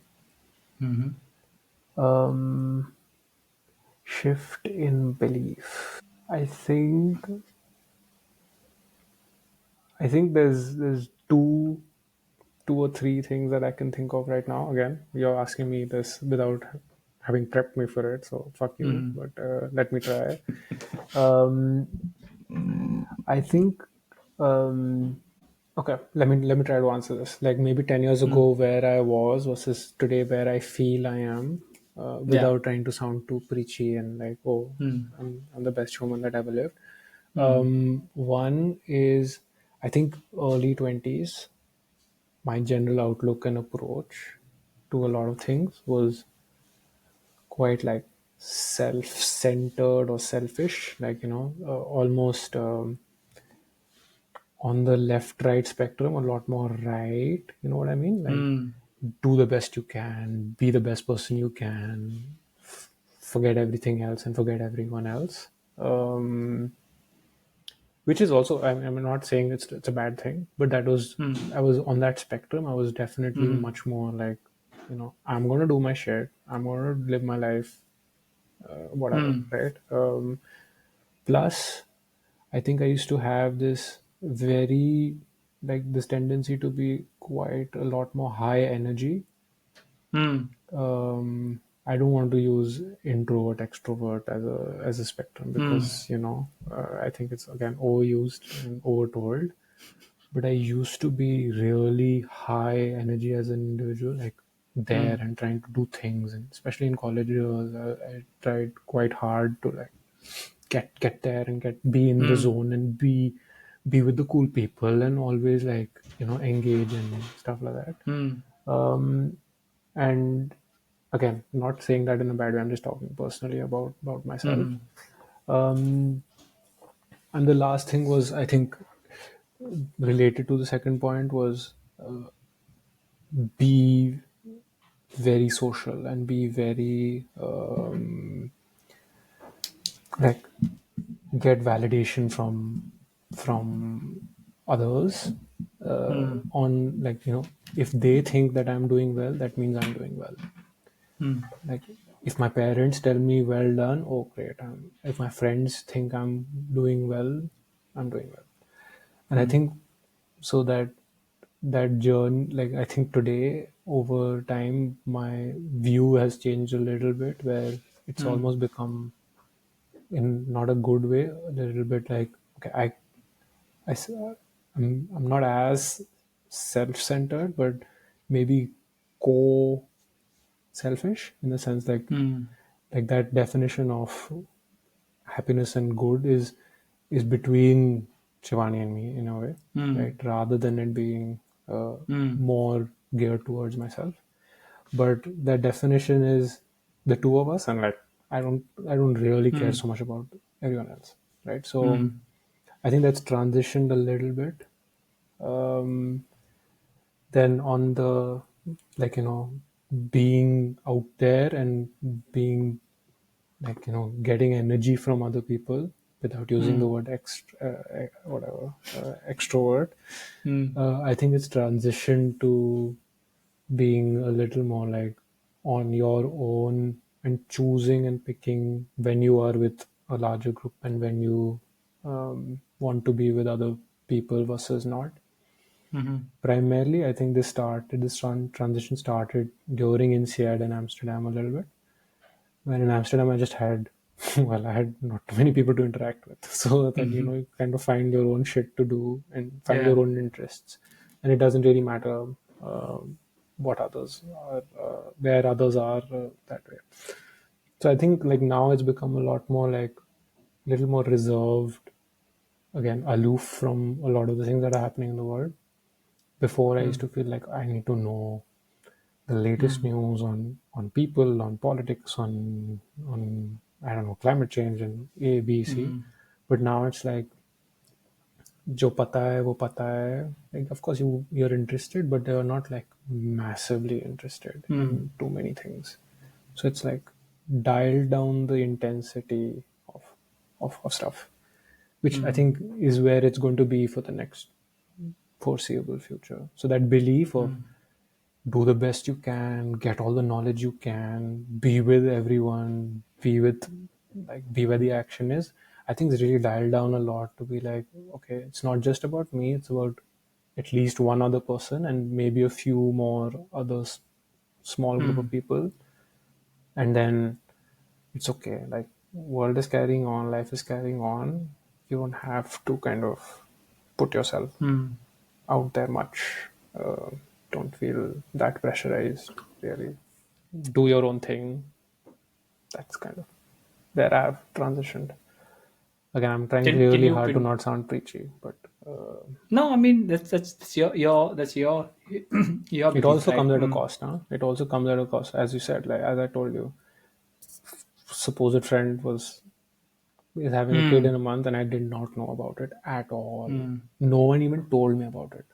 Hmm. Um, Shift in belief. I think there's two or three things that I can think of right now. Again, you're asking me this without having prepped me for it, so fuck you. Mm. But let me try. Um, I think. Um, okay, let me try to answer this. Like maybe 10 years Mm. ago, where I was versus today, where I feel I am, Yeah. without trying to sound too preachy and like, oh, Mm. I'm the best human that ever lived. Mm. One is, I think, early 20s. My general outlook and approach to a lot of things was quite like self-centered or selfish, like almost on the left right spectrum, a lot more right. You know what I mean? Like, Mm. do the best you can, be the best person you can, forget everything else and forget everyone else. Which is also, I'm not saying it's a bad thing, but Mm. I was on that spectrum. I was definitely Mm. much more like, I'm gonna do my shit. I'm gonna live my life, whatever, Mm. right? Plus, I think I used to have this very like this tendency to be quite a lot more high energy. Mm. I don't want to use introvert extrovert as a spectrum Mm. because I think it's again overused and overtold. But I used to be really high energy as an individual, like there Mm. and trying to do things, and especially in college years, I tried quite hard to like get there and get be in the Mm. zone and be with the cool people and always like engage and stuff like that. Mm. And again, not saying that in a bad way. I'm just talking personally about myself. Mm. And the last thing was, I think, related to the second point was be very social and be very like get validation from others Mm. on, like, if they think that I'm doing well, that means I'm doing well. Mm. Like, if my parents tell me well done, oh great. If my friends think I'm doing well, I'm doing well. And I Mm. think so that journey, like, I think today over time my view has changed a little bit, where it's Mm. almost become, in not a good way, a little bit like, okay, I s- I'm not as self-centered, but maybe co selfish, in the sense Mm. like that definition of happiness and good is between Shivani and me, in a way, right? Mm. Rather than it being Mm. more geared towards myself. But that definition is the two of us, and like I don't really care Mm. so much about everyone else, right? So Mm. I think that's transitioned a little bit. Um, then on the, like, being out there and being, like, getting energy from other people without using the Mm. word whatever, extrovert. Mm. I think it's transitioned to being a little more like on your own and choosing and picking when you are with a larger group and when you want to be with other people versus not. Mhm. Primarily, I think this transition started during INSEAD in Amsterdam a little bit. When in Amsterdam, I just had, well, I had not too many people to interact with. So then, Mhm. you kind of find your own shit to do and find Yeah. your own interests. And it doesn't really matter what others are, where others are, that way. So I think like now it's become a lot more like, little more reserved, again, aloof from a lot of the things that are happening in the world. Before, I used Mm. to feel like I need to know the latest Mm. news on people, on politics, on I don't know, climate change and A, B, C. Mhm. But now it's like, जो पता है वो पता है. Like, of course you're interested, but they're not like massively interested in Mm. too many things. So it's like dial down the intensity of stuff, which I Mm. think is where it's going to be for the next foreseeable future. So that belief of Mm. do the best you can, get all the knowledge you can, be with everyone, be where the action is. I think it's really dialed down a lot to be like, okay, it's not just about me, it's about at least one other person and maybe a few more others, small group of Mm. people. And then it's okay. Like, world is carrying on, life is carrying on. You don't have to kind of put yourself Mm. out there much. Uh, don't feel that pressurized, really. Do your own thing. That's kind of where I've transitioned. Again, I'm trying Can really you hard to pin? not sound preachy, but No, I mean that's your that's your your it belief, also right? comes at a Mm. cost. Huh? It also comes at a cost, as you said. Like, as I told you, supposed friend was is having a kid in Mm. a month, and I did not know about it at all. Mm. No one even told me about it,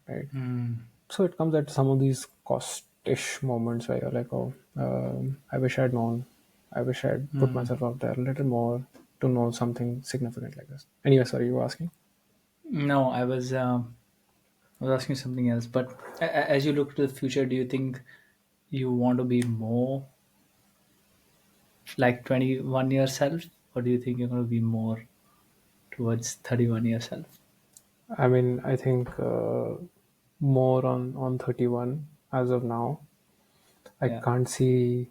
right? Mm. So it comes at some of these cost-ish moments where you're like, oh, I wish I'd known. I wish I'd put Mm. myself out there a little more to know something significant like this. Anyway, sorry, you were asking. No, I was asking something else. But as you look to the future, do you think you want to be more like 21 year self, or do you think you're going to be more towards 31 year self? I mean, I think more on 31 as of now. I Yeah. can't see,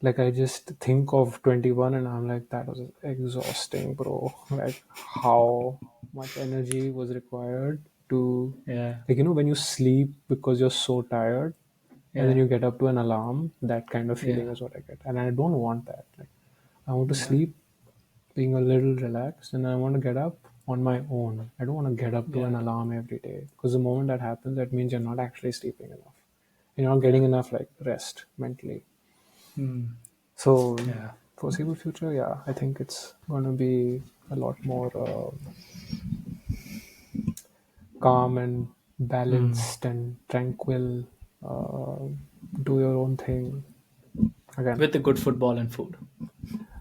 like, I just think of 21 and I'm like, that was exhausting, bro. Like, how much energy was required to, Yeah. like, when you sleep because you're so tired and then Yeah. you get up to an alarm, that kind of feeling Yeah. is what I get. And I don't want that. Like, I want to Yeah. sleep being a little relaxed and I want to get up on my own. I don't want to get up to an Yeah. alarm every day, because the moment that happens, that means you're not actually sleeping enough. You're not Yeah. getting enough like rest mentally. Mm. So Yeah. foreseeable future, yeah, I think it's going to be a lot more calm and Mm. balanced and tranquil. Uh, do your own thing. Again, With the good football and food.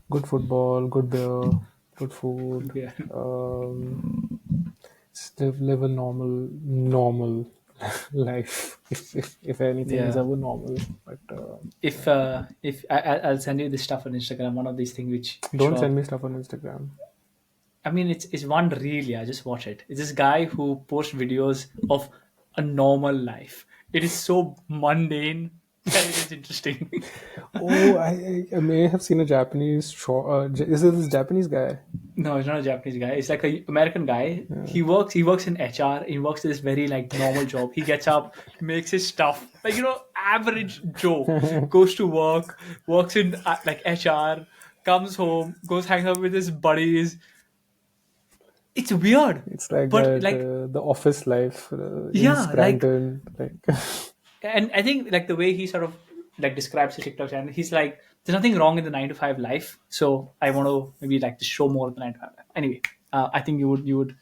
good football, good beer, good food. Yeah. Um, live a normal life. If anything is Yeah. ever normal, but If I'll send you this stuff on Instagram, one of these things which don't show send up. me stuff on Instagram. I mean, it's one reel. Yeah, just watch it. It's this guy who posts videos of a normal life. It is so mundane that it is interesting. Oh, I may have seen a Japanese show. Is it this Japanese guy? No, it's not a Japanese guy. It's like a American guy. He works in HR. He works this very like normal job. He gets up, makes his stuff like average Joe goes to work, works in like HR, comes home, goes hang out with his buddies. It's weird, It's like but that like the office life in yeah, like Scranton. Like and I think like the way he sort of like describes his TikTok channel, he's like, "There's nothing wrong in the 9 to 5 life." So I want to maybe like to show more of the 9 to 5 life. Anyway, I think you would.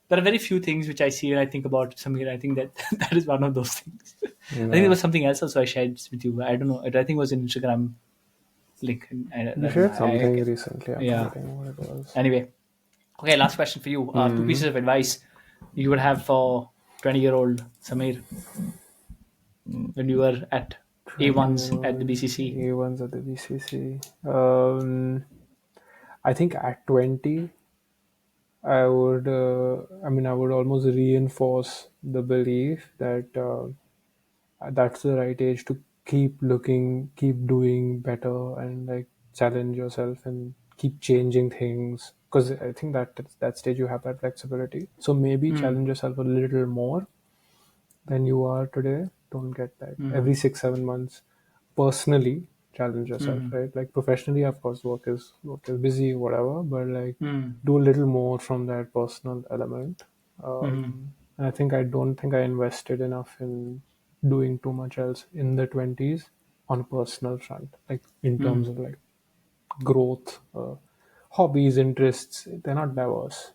There are very few things which I see and I think about Samir. I think that that is one of those things. I think there yeah. was something else also I shared with you. I don't know. I think it was an Instagram link. I You don't know. shared something recently. I'm Yeah. forgetting what it was. Anyway, okay. Last question for you. Two Hmm. pieces of advice you would have for 20-year-old Samir when you were at A1s at the 20-year-old BCC. A1s at the BCC. I think at 20, I would almost reinforce the belief that that's the right age to keep looking, keep doing better, and like challenge yourself and keep changing things. Because I think that at that stage you have that flexibility. So maybe Mm, challenge yourself a little more than you are today. Don't get that mm, every 6 7 months. Personally, challenge yourself, mm, right? Like professionally, of course, work is busy, whatever. But like, mm, do a little more from that personal element. mm, And I think I don't think I invested enough in doing too much else in the 20s on a personal front, like in terms mm, of like growth, hobbies, interests. They're not diverse.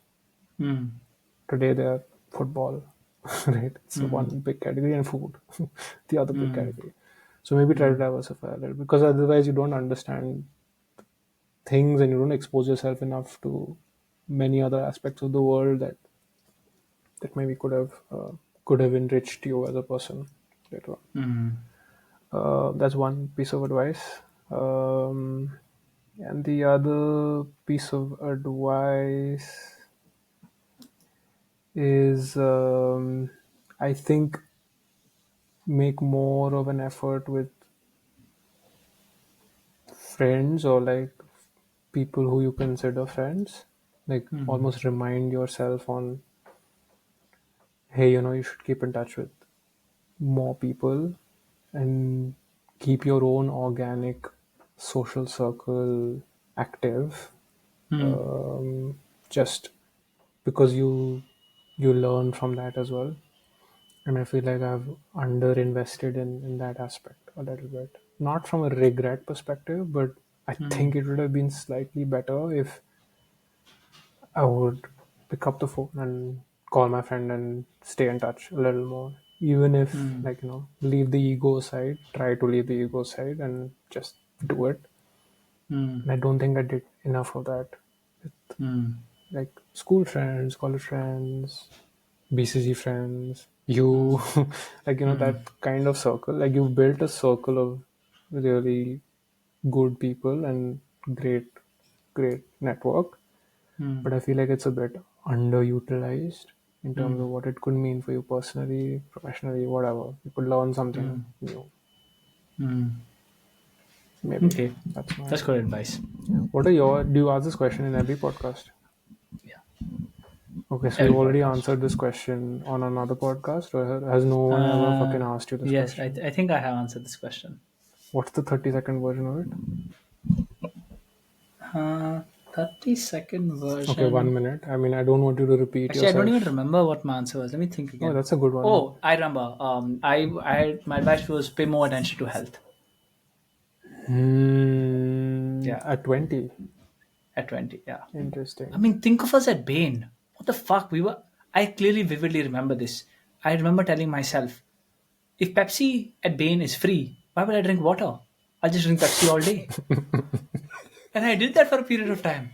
mm, Today they're football, right? It's mm, one big category, and food, the other big mm, category. So maybe try to mm, diversify a little, because otherwise you don't understand things and you don't expose yourself enough to many other aspects of the world that maybe could have enriched you as a person later on. mm, That's one piece of advice. Um, and the other piece of advice is, I think, make more of an effort with friends, or like people who you consider friends. Like mm, almost remind yourself on, hey, you should keep in touch with more people and keep your own organic social circle active. mm, Just because you learn from that as well. And I feel like I've underinvested in that aspect a little bit. Not from a regret perspective, but I think mm, it would have been slightly better if I would pick up the phone and call my friend and stay in touch a little more. Even if, mm, like, leave the ego aside, try to leave the ego aside and just do it. mm, And I don't think I did enough of that. mm, Like school friends, college friends, BCG friends, you, like, that kind of circle. Like, you built a circle of really good people and great, great network. mm, But I feel like it's a bit underutilized in terms mm, of what it could mean for you personally, professionally, whatever. You could learn something mm, new. mm. Maybe Okay, that's that's my. good advice. What are your? Do you ask this question in every podcast? Yeah, Okay, so you every already podcast. answered this question on another podcast, or has no one ever Uh, fucking asked you this yes, question? I think I have answered this question. What's the 30-second version of it? 30-second Okay, version. 1 minute. I mean, I don't want you to repeat Actually, I don't even yourself. remember what my answer was. Let me think Oh, again. that's a good one. Oh, I remember. My advice was pay more attention to health. Yeah, At 20. at 20. Yeah. I Interesting. mean, think of us at Bain. What the fuck? We were. I clearly, vividly remember this. I remember telling myself, if Pepsi at Bain is free, why would I drink water? I'll just drink Pepsi all day. And I did that for a period of time.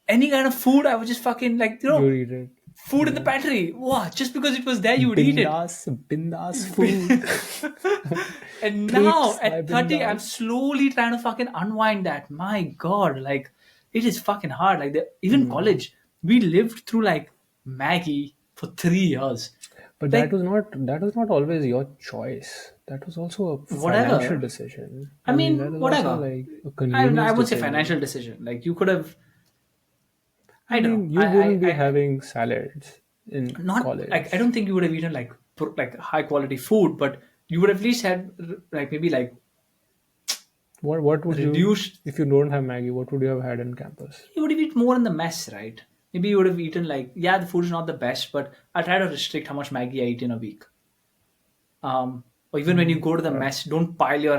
Any kind of food, I would just fucking like, You eat it. food in the Yeah. pantry. Wow, just because it was there, you would eat it. Bindas, bindas food. And now Treats by at 30, I'm bindas. slowly trying to fucking unwind that. My God, like it is fucking hard. Like even college, we lived through like Maggie for 3 years. But Like that was not always your choice. That was also a financial whatever. decision. I I mean, that mean, is also whatever. like a I convenience would say financial decision. decision. Like you could have, I I don't know. mean, you wouldn't be having salads in Not like I college. don't think you would have eaten like like high quality food, but you would have at least had like maybe like What would you, reduced. if you don't have Maggie, what would you have had in campus? You would have eaten more in the mess, right? Maybe you would have eaten like, yeah, the food is not the best, but I try to restrict how much Maggie I eat in a week. Or even when you go to the Fair. mess, don't pile your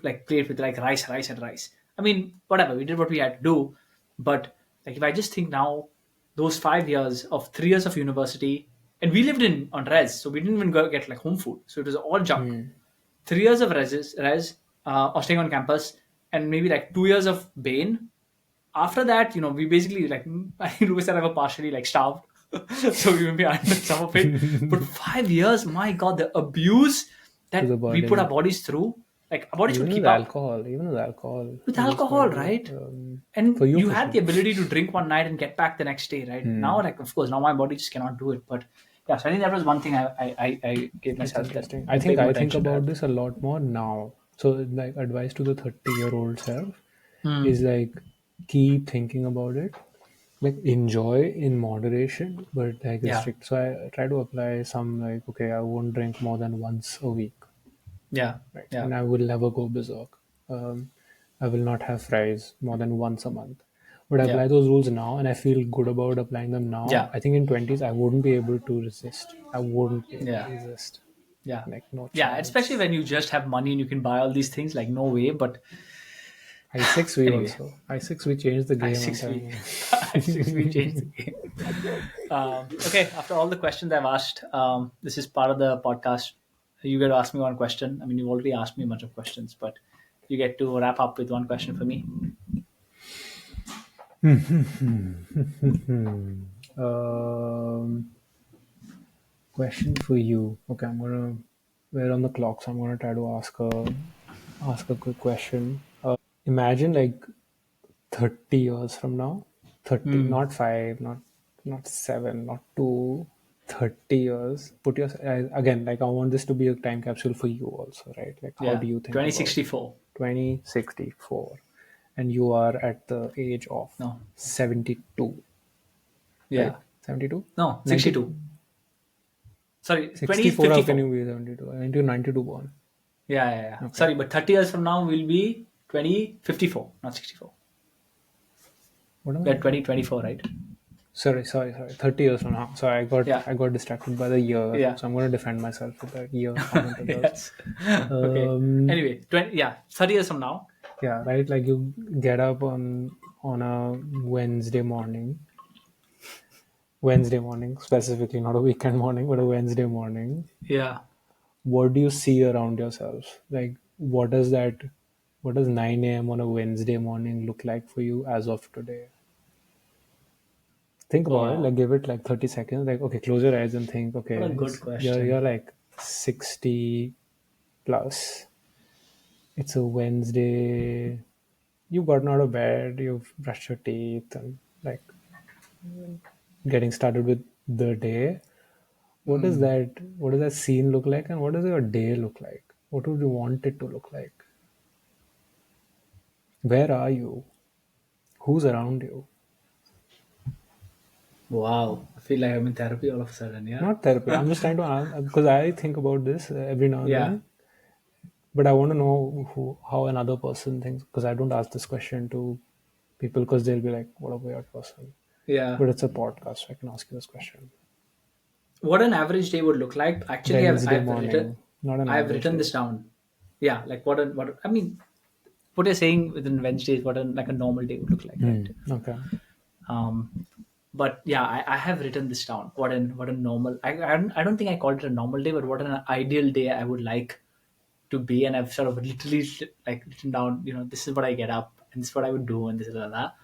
like plate with like rice and rice. I mean, whatever, we did what we had to do. But like if I just think now, those 5 years of 3 years of university, and we lived in on res, so we didn't even go get like home food, so it was all junk. 3 years of res, or staying on campus, and maybe like 2 years of Bain. After that, we basically like I think Louis and I were partially like starved, so we maybe under some of it. But 5 years, my God, the abuse To that the we put our burden. bodies through, like our bodies could keep up Even with alcohol, with it was alcohol, quite good. right? For And you, you for had sure. the ability to drink one night and get back the next day, right? Now, like of course, now my body just cannot do it. But yeah, so I think that was one thing I gave It's myself that interesting. I pay more I think attention to about that. this a lot more now. So, like, advice to the 30-year-old self is Hmm. like, keep thinking about it. Like, enjoy in moderation, but like Yeah, restrict. So, I try to apply some, like, okay, I won't drink more than once a week, yeah, right? yeah, And I will never go berserk. I will not have fries more than once a month. But I yeah, apply those rules now, and I feel good about applying them now. yeah, I think in 20s I wouldn't be able to resist. I wouldn't be able to yeah. resist. Yeah. Like no Yeah. Especially chance. when you just have money and you can buy all these things, like no way. But I6 we anyway, also. I6 we changed the I game, I'm six telling we you. I six we changed the game. Okay. After all the questions I've asked, this is part of the podcast. You get to ask me one question. I mean, you've already asked me a bunch of questions, but you get to wrap up with one question for me. um, Question for you. Okay, we're on the clock, so I'm gonna try to ask a quick question. Imagine like 30 years from now, 30, Hmm. not 5, not 7, not 2, 30 years. Put your again, like I want this to be a time capsule for you also, right? Like how Yeah. do you think about it? 2064. 2064, and you are at the age of No. 72, right? Yeah. 72, No. 90, 62. Sorry. 64. How can 2054. you be 72? 1992 born. Yeah. Yeah. Yeah. Okay. Sorry, but 30 years from now will be 2054, not 64. What am We're I? 2024, right? Sorry. 30 years from now. So Yeah. I got distracted by the year. Yeah. So I'm going to defend myself with that year comment of yours. Yes. Okay. Um, Anyway, 20, yeah, 30 years from now. yeah, right. Like you get up on a Wednesday morning specifically, not a weekend morning, but a Wednesday morning. Yeah. What do you see around yourself? Like what does 9 a.m. on a Wednesday morning look like for you as of today? Think about it. Like Wow. give it like 30 seconds. Like okay, close your eyes and think. Okay, What a good you're question. like 60 plus. It's a Wednesday. You've gotten out of bed. You've brushed your teeth and like getting started with the day. What does that scene look like, and what does your day look like? What would you want it to look like? Where are you? Who's around you? Wow. I feel like I'm in therapy all of a sudden. Yeah. Not therapy. I'm just trying to answer because I think about this every now and Yeah. then. But I want to know how another person thinks because I don't ask this question to people because they'll be like, "What a weird person." Yeah. But it's a podcast, so I can ask you this question. What an average day would look like. Actually, Wednesday morning, not an I've average written day. this down. Yeah. Like I mean, what you're saying within Wednesdays, what like a normal day would look like, right? Okay. Um, But yeah, I have written this down. What a normal. I don't think I called it a normal day, but what an ideal day I would like to be. And I've sort of literally like written down. This is what I get up, and this is what I would do, and this is that.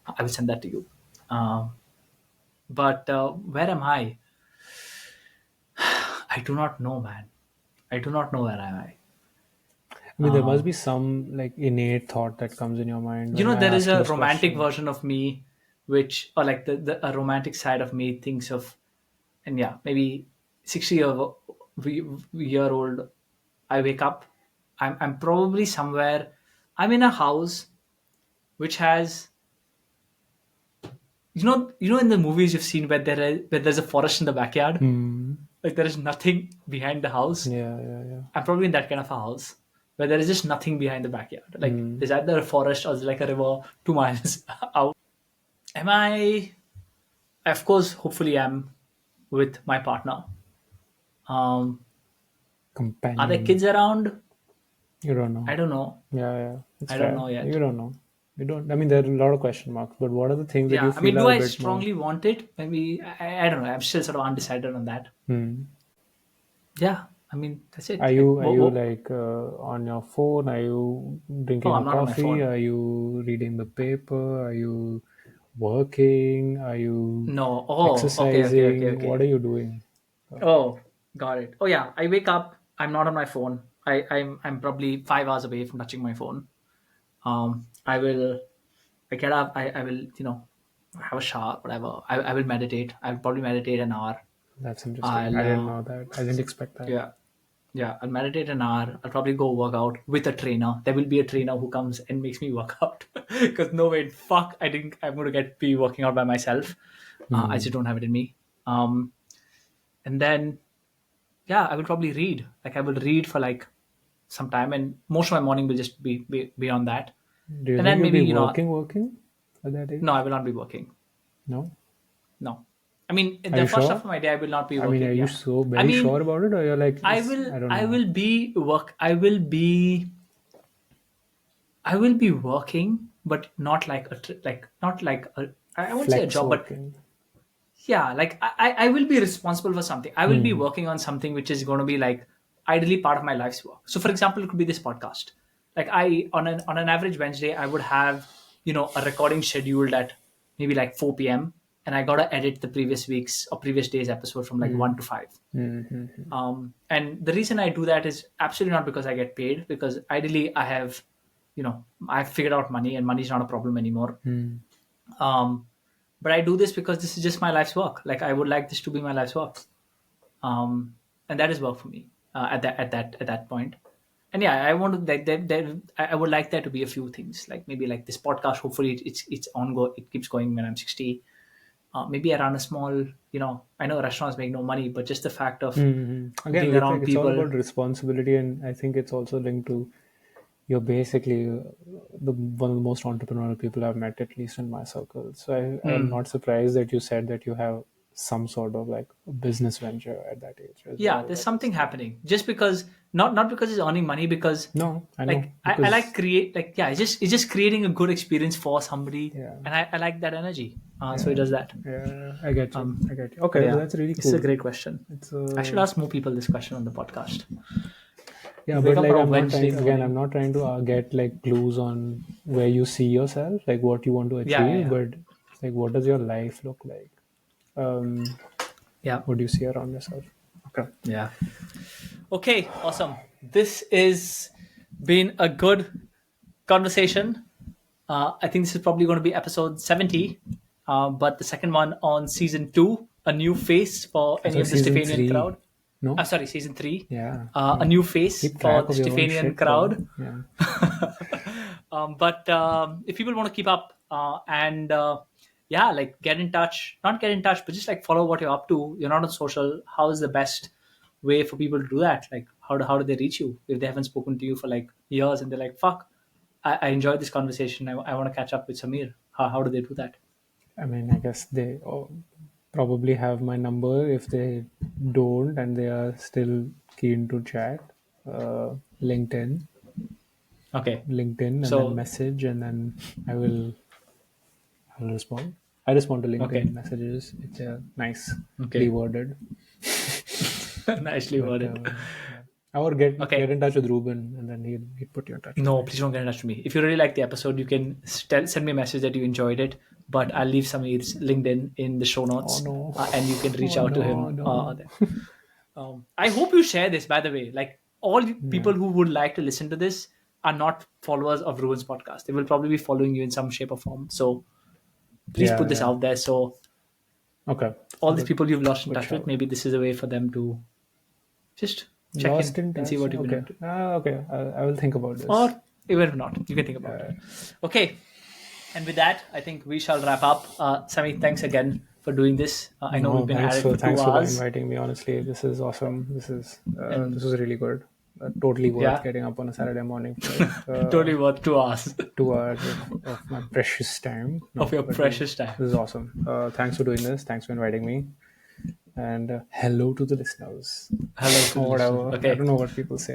I will send that to you. But where am I? I do not know, man. I do not know where am I. I mean, there must be some like innate thought that comes in your mind when I There is ask you a this romantic question. version of me, which, or like a romantic side of me thinks of, and yeah, maybe 60-year old. I wake up. I'm probably somewhere. I'm in a house which has, in the movies you've seen where there's a forest in the backyard. Hmm. Like there is nothing behind the house. Yeah, yeah, yeah. I'm probably in that kind of a house where there is just nothing behind the backyard. Like Hmm. there's either a forest or there's like a river 2 miles out. Am I? Of course, hopefully, I'm with my partner. Um, are there Companion. kids around? You don't know. I don't know. Yeah, yeah. It's I don't fair. know You yet. don't know. You don't. I mean, there are a lot of question marks. But what are the things that you Yeah, I mean, feel do are a I bit more? strongly want it? Maybe I don't know. I'm still sort of undecided on that. Hmm. Yeah, I mean that's Are it. Like, you are you like on your phone? Are you oh, drinking a I'm not on my coffee? phone. Are you reading the paper? Are you working? Are you No. Oh, okay, okay, okay, exercising? What okay. are you doing? Oh, got it. Oh yeah, I wake up. I'm not on my phone. I'm probably 5 hours away from touching my phone. I will. I get up. I will have a shower, whatever. I will meditate. I'll probably meditate an hour. That's interesting. I'll I didn't know that. I didn't expect that. yeah, yeah. I'll meditate an hour. I'll probably go work out with a trainer. There will be a trainer who comes and makes me work out. Because no way, fuck. I think I'm going to be working out by myself. I Hmm. just don't have it in me. Um, and then yeah, I will probably read. Like I will read for like some time, and most of my morning will just be on that. Do you And think then you'll maybe be working at that no, age? I will not be working. No. No, I mean Are the you first sure? half of my day I will not be I mean, are working. you Yeah, so I very sure mean about it, or you're like, I will I don't I know. will be work. I will be working, but not like not like I won't say a Flex job, but working. yeah, like I will be responsible for something. I will be Hmm. working on something which is going to be like ideally part of my life's work. So for example, it could be this podcast. Like I on an average Wednesday, I would have a recording scheduled at maybe like 4 p.m. and I gotta edit the previous week's or previous day's episode from like Hmm. 1 to 5. Hmm. And the reason I do that is absolutely not because I get paid, because ideally I've figured out money and money is not a problem anymore. Hmm. Um, but I do this because this is just my life's work. Like I would like this to be my life's work, and that is work for me at that point. And yeah, I want to I would like there to be a few things, like maybe like this podcast. Hopefully, it's ongoing. It keeps going when I'm 60. Maybe I run a small. I know restaurants make no money, but just the fact of Again, being it's like around it's all people. about responsibility, and I think it's also linked to you're basically the one of the most entrepreneurial people I've met, at least in my circle. So I'm Mm, not surprised that you said that you have some sort of like a business venture at that age as yeah, well. there's That is something like happening. Just because not because it's earning money, because no, I know like I like because create like yeah, it's just creating a good experience for somebody, yeah, and I like that energy. So it yeah, does that. yeah. I get you. Um, I get you. but Okay, so yeah, that's really this is a cool. great question. It's I should ask more people this question on the podcast. yeah, You wake but up like on a I'm not trying Wednesday to, again, I'm morning. not trying to get like clues on where you see yourself, like what you want to Yeah, yeah, achieve, yeah, but it's like what does your life look like? yeah, What do you see around yourself? Okay. yeah. Okay, awesome. This is been a good conversation. I think this is probably going to be episode 70, but the second one on season 2, a new face for I any thought of the season Stephanian crowd. three. No? Sorry, season 3, Yeah. a Yeah. new face Keep for track the of your own Stephanian shit, bro. crowd. Yeah. But if people want to keep up and yeah, like get in touch, not get in touch, but just like follow what you're up to. You're not on social. How is the best way for people to do that? Like, how do they reach you if they haven't spoken to you for like years and they're like, fuck, I enjoyed this conversation. I want to catch up with Samir. How do they do that? I mean, I guess they probably have my number. If they don't and they are still keen to chat, LinkedIn, Okay. LinkedIn, and then So message, and then I will respond. I respond to Okay. LinkedIn messages. It's nicely Okay. worded. Nicely But worded. yeah. Or get Okay. in touch with Reuben, and then he'd put you in touch with No, me. please don't get in touch with me. If you really like the episode, you can send me a message that you enjoyed it. But I'll leave Samir's LinkedIn in the show Oh notes, no! and you can reach Oh out to no! him No! there. I hope you share this, by the way. Like all Yeah. people who would like to listen to this are not followers of Ruin's podcast. They will probably be following you in some shape or form. So please Yeah. put this Yeah. out there. So Okay. all these Good. people you've lost in Good touch with, shout. maybe this is a way for them to just check Lost in in and see touch. what you've been Okay. up to. Okay. I will think about Or this. even if not, you can think about it. Okay. And with that, I think we shall wrap up. Sami, thanks again for doing this. I know we've No, been at it for two thanks for hours. inviting me. Honestly, this is awesome. This And is really good. Totally worth yeah, getting up on a Saturday morning for totally worth 2 hours 2 hours of my precious time. of No, your but precious time. this is awesome. Thanks for doing this. Thanks for inviting me. And hello to the listeners, Hello to the or listeners. whatever. I Okay. don't know what people say